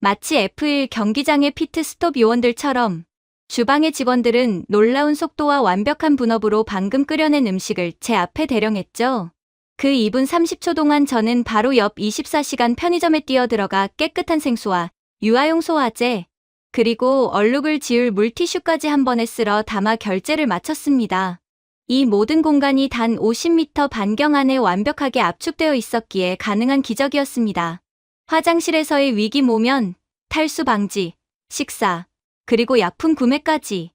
마치 F1 경기장의 피트스톱 요원들처럼 주방의 직원들은 놀라운 속도와 완벽한 분업으로 방금 끓여낸 음식을 제 앞에 대령했죠. 그 2분 30초 동안 저는 바로 옆 24시간 편의점에 뛰어들어가 깨끗한 생수와 유아용 소화제, 그리고 얼룩을 지울 물티슈까지 한 번에 쓸어 담아 결제를 마쳤습니다. 이 모든 공간이 단 50m 반경 안에 완벽하게 압축되어 있었기에 가능한 기적이었습니다. 화장실에서의 위기 모면, 탈수 방지, 식사, 그리고 약품 구매까지.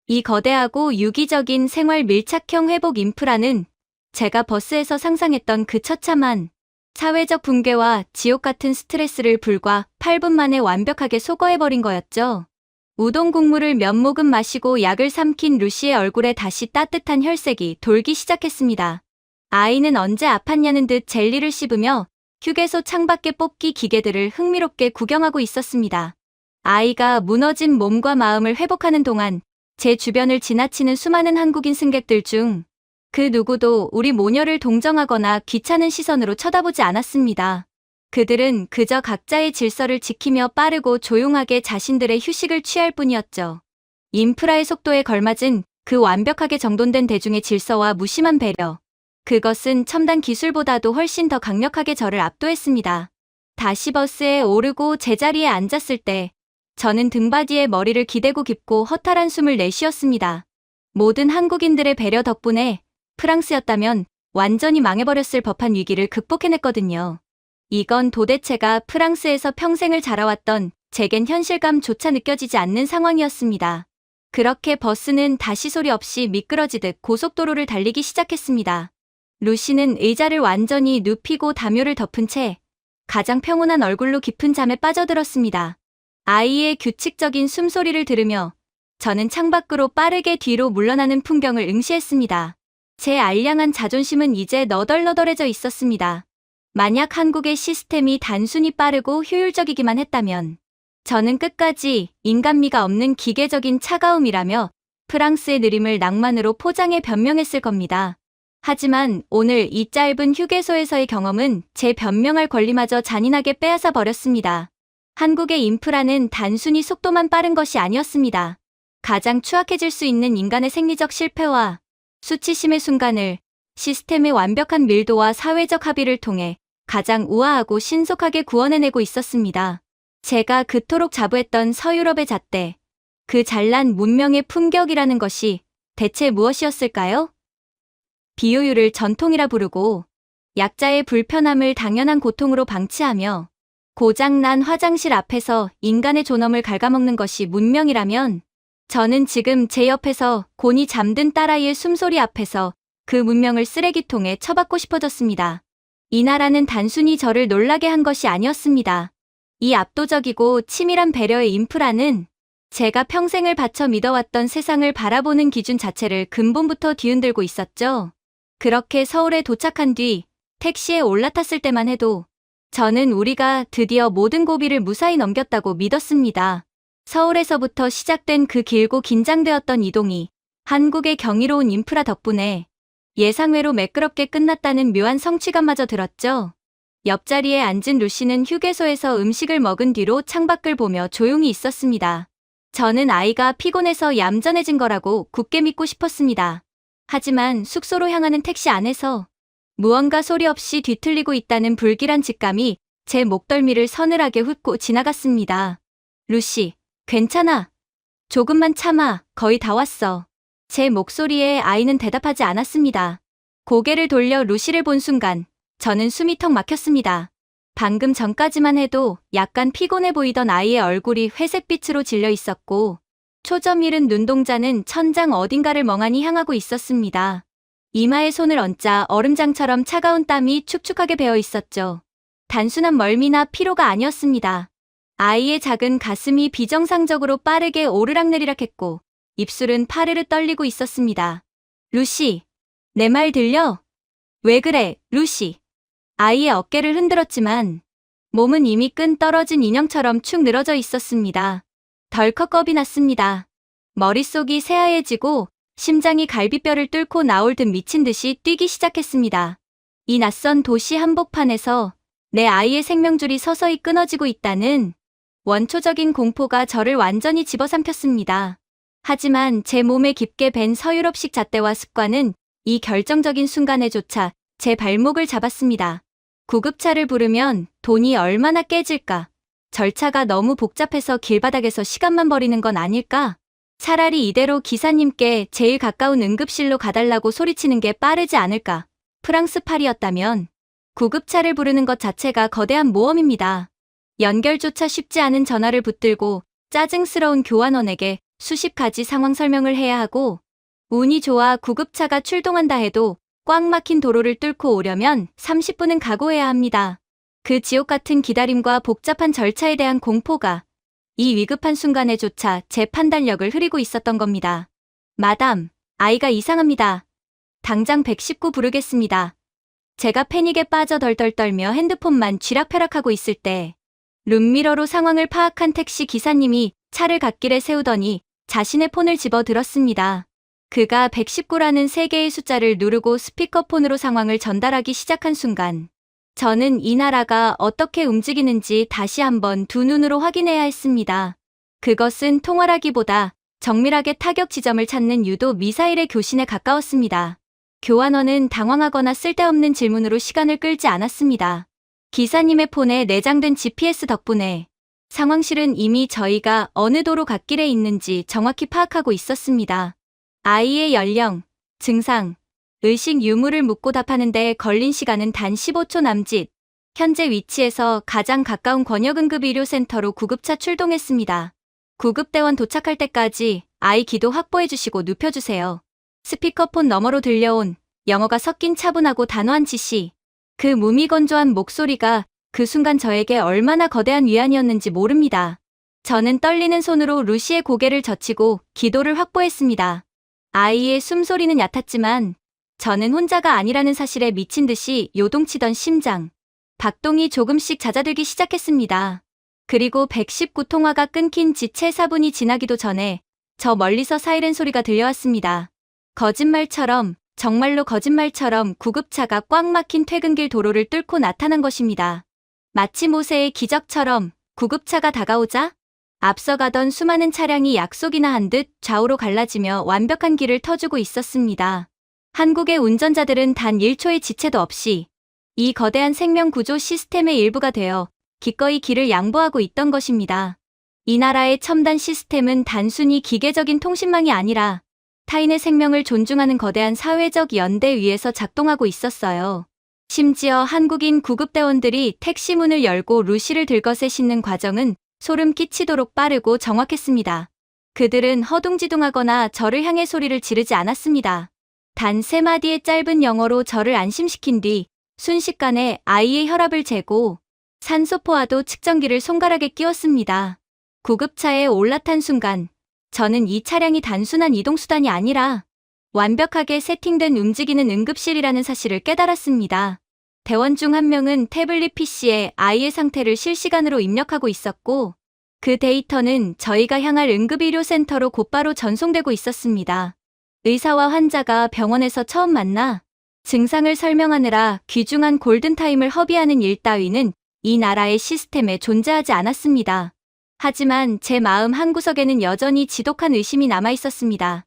이 거대하고 유기적인 생활 밀착형 회복 인프라는 제가 버스에서 상상했던 그 처참한 사회적 붕괴와 지옥 같은 스트레스를 불과 8분 만에 완벽하게 소거해버린 거였죠. 우동 국물을 몇 모금 마시고 약을 삼킨 루시의 얼굴에 다시 따뜻한 혈색이 돌기 시작했습니다. 아이는 언제 아팠냐는 듯 젤리를 씹으며 휴게소 창밖에 뽑기 기계들을 흥미롭게 구경하고 있었습니다. 아이가 무너진 몸과 마음을 회복하는 동안 제 주변을 지나치는 수많은 한국인 승객들 중 그 누구도 우리 모녀를 동정하거나 귀찮은 시선으로 쳐다보지 않았습니다. 그들은 그저 각자의 질서를 지키며 빠르고 조용하게 자신들의 휴식을 취할 뿐이었죠. 인프라의 속도에 걸맞은 그 완벽하게 정돈된 대중의 질서와 무심한 배려. 그것은 첨단 기술보다도 훨씬 더 강력하게 저를 압도했습니다. 다시 버스에 오르고 제자리에 앉았을 때 저는 등받이에 머리를 기대고 깊고 허탈한 숨을 내쉬었습니다. 모든 한국인들의 배려 덕분에 프랑스였다면 완전히 망해버렸을 법한 위기를 극복해냈거든요. 이건 도대체가 프랑스에서 평생을 자라왔던 제겐 현실감조차 느껴지지 않는 상황이었습니다. 그렇게 버스는 다시 소리 없이 미끄러지듯 고속도로를 달리기 시작했습니다. 루시는 의자를 완전히 눕히고 담요를 덮은 채 가장 평온한 얼굴로 깊은 잠에 빠져들었습니다. 아이의 규칙적인 숨소리를 들으며 저는 창밖으로 빠르게 뒤로 물러나는 풍경을 응시했습니다. 제 알량한 자존심은 이제 너덜너덜해져 있었습니다. 만약 한국의 시스템이 단순히 빠르고 효율적이기만 했다면 저는 끝까지 인간미가 없는 기계적인 차가움이라며 프랑스의 느림을 낭만으로 포장해 변명했을 겁니다. 하지만 오늘 이 짧은 휴게소에서의 경험은 제 변명할 권리마저 잔인하게 빼앗아 버렸습니다. 한국의 인프라는 단순히 속도만 빠른 것이 아니었습니다. 가장 추악해질 수 있는 인간의 생리적 실패와 수치심의 순간을 시스템의 완벽한 밀도와 사회적 합의를 통해 가장 우아하고 신속하게 구원해내고 있었습니다. 제가 그토록 자부했던 서유럽의 잣대, 그 잘난 문명의 품격이라는 것이 대체 무엇이었을까요? 비효율을 전통이라 부르고 약자의 불편함을 당연한 고통으로 방치하며 고장난 화장실 앞에서 인간의 존엄을 갉아먹는 것이 문명이라면 저는 지금 제 옆에서 곤히 잠든 딸아이의 숨소리 앞에서 그 문명을 쓰레기통에 처박고 싶어졌습니다. 이 나라는 단순히 저를 놀라게 한 것이 아니었습니다. 이 압도적이고 치밀한 배려의 인프라는 제가 평생을 바쳐 믿어왔던 세상을 바라보는 기준 자체를 근본부터 뒤흔들고 있었죠. 그렇게 서울에 도착한 뒤 택시에 올라탔을 때만 해도 저는 우리가 드디어 모든 고비를 무사히 넘겼다고 믿었습니다. 서울에서부터 시작된 그 길고 긴장되었던 이동이 한국의 경이로운 인프라 덕분에 예상외로 매끄럽게 끝났다는 묘한 성취감마저 들었죠. 옆자리에 앉은 루시는 휴게소에서 음식을 먹은 뒤로 창밖을 보며 조용히 있었습니다. 저는 아이가 피곤해서 얌전해진 거라고 굳게 믿고 싶었습니다. 하지만 숙소로 향하는 택시 안에서 무언가 소리 없이 뒤틀리고 있다는 불길한 직감이 제 목덜미를 서늘하게 훑고 지나갔습니다. 루시, 괜찮아. 조금만 참아. 거의 다 왔어. 제 목소리에 아이는 대답하지 않았습니다. 고개를 돌려 루시를 본 순간 저는 숨이 턱 막혔습니다. 방금 전까지만 해도 약간 피곤해 보이던 아이의 얼굴이 회색빛으로 질려 있었고 초점 잃은 눈동자는 천장 어딘가를 멍하니 향하고 있었습니다. 이마에 손을 얹자 얼음장처럼 차가운 땀이 축축하게 배어 있었죠. 단순한 멀미나 피로가 아니었습니다. 아이의 작은 가슴이 비정상적으로 빠르게 오르락내리락했고 입술은 파르르 떨리고 있었습니다. 루시, 내 말 들려? 왜 그래, 루시? 아이의 어깨를 흔들었지만 몸은 이미 끈 떨어진 인형처럼 축 늘어져 있었습니다. 덜컥 겁이 났습니다. 머릿속이 새하얘지고 심장이 갈비뼈를 뚫고 나올 듯 미친 듯이 뛰기 시작했습니다. 이 낯선 도시 한복판에서 내 아이의 생명줄이 서서히 끊어지고 있다는 원초적인 공포가 저를 완전히 집어삼켰습니다. 하지만 제 몸에 깊게 밴 서유럽식 잣대와 습관은 이 결정적인 순간에조차 제 발목을 잡았습니다. 구급차를 부르면 돈이 얼마나 깨질까? 절차가 너무 복잡해서 길바닥에서 시간만 버리는 건 아닐까? 차라리 이대로 기사님께 제일 가까운 응급실로 가달라고 소리치는 게 빠르지 않을까? 프랑스 파리였다면 구급차를 부르는 것 자체가 거대한 모험입니다. 연결조차 쉽지 않은 전화를 붙들고 짜증스러운 교환원에게 수십 가지 상황 설명을 해야 하고 운이 좋아 구급차가 출동한다 해도 꽉 막힌 도로를 뚫고 오려면 30분은 각오해야 합니다. 그 지옥 같은 기다림과 복잡한 절차에 대한 공포가 이 위급한 순간에조차 제 판단력을 흐리고 있었던 겁니다. 마담, 아이가 이상합니다. 당장 119 부르겠습니다. 제가 패닉에 빠져 덜덜 떨며 핸드폰만 쥐락펴락하고 있을 때 룸미러로 상황을 파악한 택시 기사님이 차를 갓길에 세우더니 자신의 폰을 집어 들었습니다. 그가 119라는 3개의 숫자를 누르고 스피커폰으로 상황을 전달하기 시작한 순간 저는 이 나라가 어떻게 움직이는지 다시 한번 두 눈으로 확인해야 했습니다. 그것은 통화라기보다 정밀하게 타격 지점을 찾는 유도 미사일의 교신에 가까웠습니다. 교환원은 당황하거나 쓸데없는 질문으로 시간을 끌지 않았습니다. 기사님의 폰에 내장된 GPS 덕분에 상황실은 이미 저희가 어느 도로 갓길에 있는지 정확히 파악하고 있었습니다. 아이의 연령, 증상, 의식 유무를 묻고 답하는 데 걸린 시간은 단 15초 남짓. 현재 위치에서 가장 가까운 권역응급의료센터로 구급차 출동했습니다. 구급대원 도착할 때까지 아이 기도 확보해주시고 눕혀주세요. 스피커폰 너머로 들려온 영어가 섞인 차분하고 단호한 지시. 그 무미건조한 목소리가 그 순간 저에게 얼마나 거대한 위안이었는지 모릅니다. 저는 떨리는 손으로 루시의 고개를 젖히고 기도를 확보했습니다. 아이의 숨소리는 얕았지만 저는 혼자가 아니라는 사실에 미친 듯이 요동치던 심장. 박동이 조금씩 잦아들기 시작했습니다. 그리고 119 통화가 끊긴 지 채 4분이 지나기도 전에 저 멀리서 사이렌 소리가 들려왔습니다. 거짓말처럼, 정말로 거짓말처럼 구급차가 꽉 막힌 퇴근길 도로를 뚫고 나타난 것입니다. 마치 모세의 기적처럼 구급차가 다가오자 앞서가던 수많은 차량이 약속이나 한 듯 좌우로 갈라지며 완벽한 길을 터주고 있었습니다. 한국의 운전자들은 단 1초의 지체도 없이 이 거대한 생명구조 시스템의 일부가 되어 기꺼이 길을 양보하고 있던 것입니다. 이 나라의 첨단 시스템은 단순히 기계적인 통신망이 아니라 타인의 생명을 존중하는 거대한 사회적 연대 위에서 작동하고 있었어요. 심지어 한국인 구급대원들이 택시 문을 열고 루시를 들것에 싣는 과정은 소름 끼치도록 빠르고 정확했습니다. 그들은 허둥지둥하거나 저를 향해 소리를 지르지 않았습니다. 단 3마디의 짧은 영어로 저를 안심시킨 뒤 순식간에 아이의 혈압을 재고 산소포화도 측정기를 손가락에 끼웠습니다. 구급차에 올라탄 순간 저는 이 차량이 단순한 이동수단이 아니라 완벽하게 세팅된 움직이는 응급실이라는 사실을 깨달았습니다. 대원 중 한 명은 태블릿 PC에 아이의 상태를 실시간으로 입력하고 있었고 그 데이터는 저희가 향할 응급의료센터로 곧바로 전송되고 있었습니다. 의사와 환자가 병원에서 처음 만나 증상을 설명하느라 귀중한 골든타임을 허비하는 일 따위는 이 나라의 시스템에 존재하지 않았습니다. 하지만 제 마음 한구석에는 여전히 지독한 의심이 남아 있었습니다.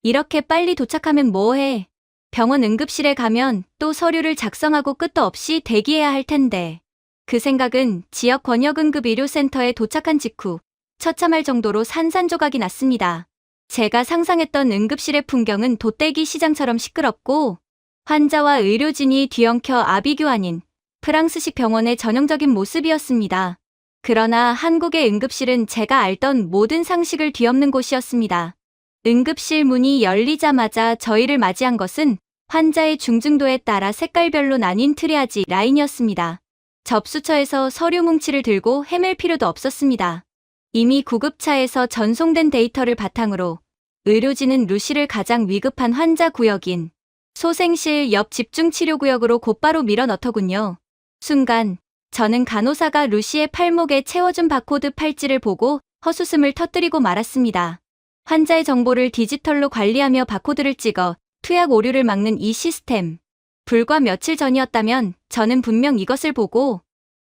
이렇게 빨리 도착하면 뭐해? 병원 응급실에 가면 또 서류를 작성하고 끝도 없이 대기해야 할 텐데. 그 생각은 지역 권역응급의료센터에 도착한 직후 처참할 정도로 산산조각이 났습니다. 제가 상상했던 응급실의 풍경은 돗대기 시장처럼 시끄럽고 환자와 의료진이 뒤엉켜 아비규환인 프랑스식 병원의 전형적인 모습이었습니다. 그러나 한국의 응급실은 제가 알던 모든 상식을 뒤엎는 곳이었습니다. 응급실 문이 열리자마자 저희를 맞이한 것은 환자의 중증도에 따라 색깔별로 나뉜 트리아지 라인이었습니다. 접수처에서 서류 뭉치를 들고 헤맬 필요도 없었습니다. 이미 구급차에서 전송된 데이터를 바탕으로 의료진은 루시를 가장 위급한 환자 구역인 소생실 옆 집중치료구역으로 곧바로 밀어넣더군요. 순간 저는 간호사가 루시의 팔목에 채워준 바코드 팔찌를 보고 헛웃음을 터뜨리고 말았습니다. 환자의 정보를 디지털로 관리하며 바코드를 찍어 투약 오류를 막는 이 시스템. 불과 며칠 전이었다면 저는 분명 이것을 보고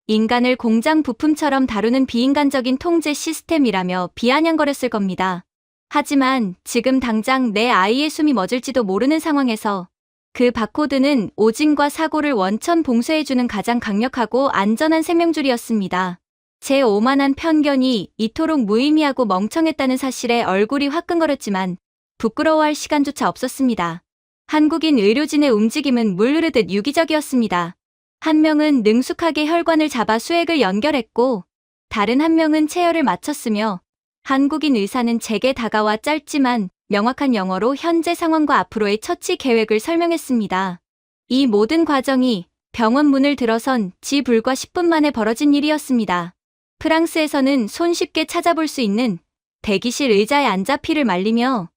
인간을 공장 부품처럼 다루는 비인간적인 통제 시스템이라며 비아냥거렸을 겁니다. 하지만 지금 당장 내 아이의 숨이 멎을지도 모르는 상황에서 그 바코드는 오진과 사고를 원천 봉쇄해주는 가장 강력하고 안전한 생명줄이었습니다. 제 오만한 편견이 이토록 무의미하고 멍청했다는 사실에 얼굴이 화끈거렸지만 부끄러워할 시간조차 없었습니다. 한국인 의료진의 움직임은 물 흐르듯 유기적이었습니다. 한 명은 능숙하게 혈관을 잡아 수액을 연결했고 다른 한 명은 체열을 마쳤으며 한국인 의사는 제게 다가와 짧지만 명확한 영어로 현재 상황과 앞으로의 처치 계획을 설명했습니다. 이 모든 과정이 병원 문을 들어선 지 불과 10분 만에 벌어진 일이었습니다. 프랑스에서는 손쉽게 찾아볼 수 있는 대기실 의자에 앉아 피를 말리며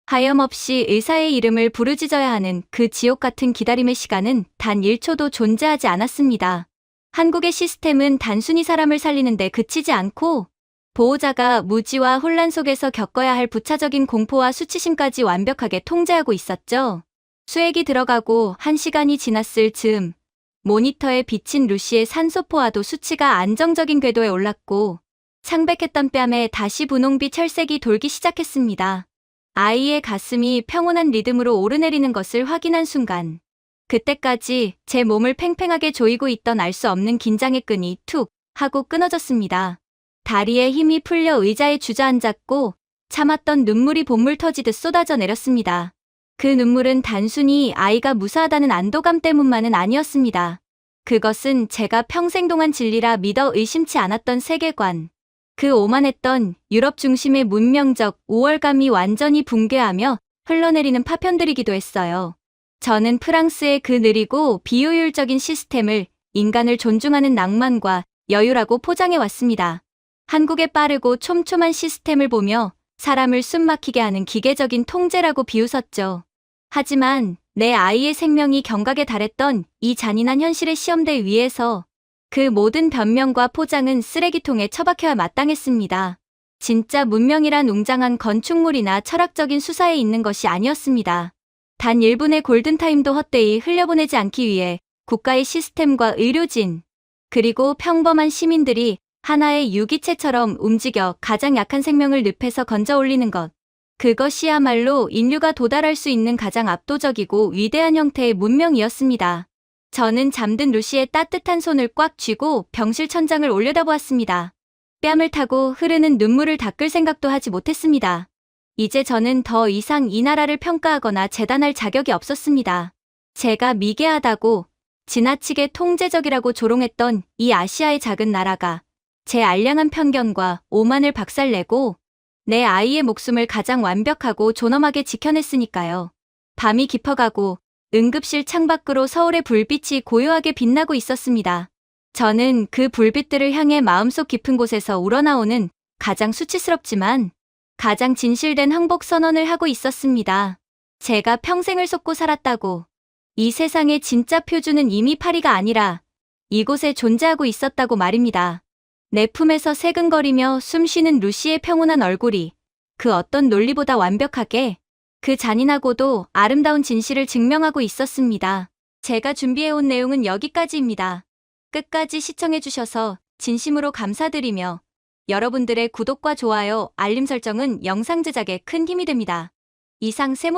하염없이 의사의 이름을 부르짖어야 하는 그 지옥 같은 기다림의 시간은 단 1초도 존재하지 않았습니다. 한국의 시스템은 단순히 사람을 살리는데 그치지 않고 보호자가 무지와 혼란 속에서 겪어야 할 부차적인 공포와 수치심까지 완벽하게 통제하고 있었죠. 수액이 들어가고 1시간이 지났을 즈음 모니터에 비친 루시의 산소포화도 수치가 안정적인 궤도에 올랐고 창백했던 뺨에 다시 분홍빛 혈색이 돌기 시작했습니다. 아이의 가슴이 평온한 리듬으로 오르내리는 것을 확인한 순간 그때까지 제 몸을 팽팽하게 조이고 있던 알 수 없는 긴장의 끈이 툭 하고 끊어졌습니다. 다리에 힘이 풀려 의자에 주저앉았고 참았던 눈물이 본물 터지듯 쏟아져 내렸습니다. 그 눈물은 단순히 아이가 무사하다는 안도감 때문만은 아니었습니다. 그것은 제가 평생 동안 진리라 믿어 의심치 않았던 세계관. 그 오만했던 유럽 중심의 문명적 우월감이 완전히 붕괴하며 흘러내리는 파편들이기도 했어요. 저는 프랑스의 그 느리고 비효율적인 시스템을 인간을 존중하는 낭만과 여유라고 포장해왔습니다. 한국의 빠르고 촘촘한 시스템을 보며 사람을 숨막히게 하는 기계적인 통제라고 비웃었죠. 하지만 내 아이의 생명이 경각에 달했던 이 잔인한 현실의 시험대 위에서 그 모든 변명과 포장은 쓰레기통에 처박혀야 마땅했습니다. 진짜 문명이란 웅장한 건축물이나 철학적인 수사에 있는 것이 아니었습니다. 단 1분의 골든타임도 헛되이 흘려보내지 않기 위해 국가의 시스템과 의료진, 그리고 평범한 시민들이 하나의 유기체처럼 움직여 가장 약한 생명을 늪에서 건져 올리는 것. 그것이야말로 인류가 도달할 수 있는 가장 압도적이고 위대한 형태의 문명이었습니다. 저는 잠든 루시의 따뜻한 손을 꽉 쥐고 병실 천장을 올려다보았습니다. 뺨을 타고 흐르는 눈물을 닦을 생각도 하지 못했습니다. 이제 저는 더 이상 이 나라를 평가하거나 재단할 자격이 없었습니다. 제가 미개하다고 지나치게 통제적이라고 조롱했던 이 아시아의 작은 나라가 제 알량한 편견과 오만을 박살내고 내 아이의 목숨을 가장 완벽하고 존엄하게 지켜냈으니까요. 밤이 깊어가고 응급실 창밖으로 서울의 불빛이 고요하게 빛나고 있었습니다. 저는 그 불빛들을 향해 마음속 깊은 곳에서 우러나오는 가장 수치스럽지만 가장 진실된 항복 선언을 하고 있었습니다. 제가 평생을 속고 살았다고. 이 세상의 진짜 표준은 이미 파리가 아니라 이곳에 존재하고 있었다고 말입니다. 내 품에서 새근거리며 숨쉬는 루시의 평온한 얼굴이 그 어떤 논리보다 완벽하게 그 잔인하고도 아름다운 진실을 증명하고 있었습니다. 제가 준비해온 내용은 여기까지입니다. 끝까지 시청해주셔서 진심으로 감사드리며 여러분들의 구독과 좋아요, 알림 설정은 영상 제작에 큰 힘이 됩니다. 이상 세모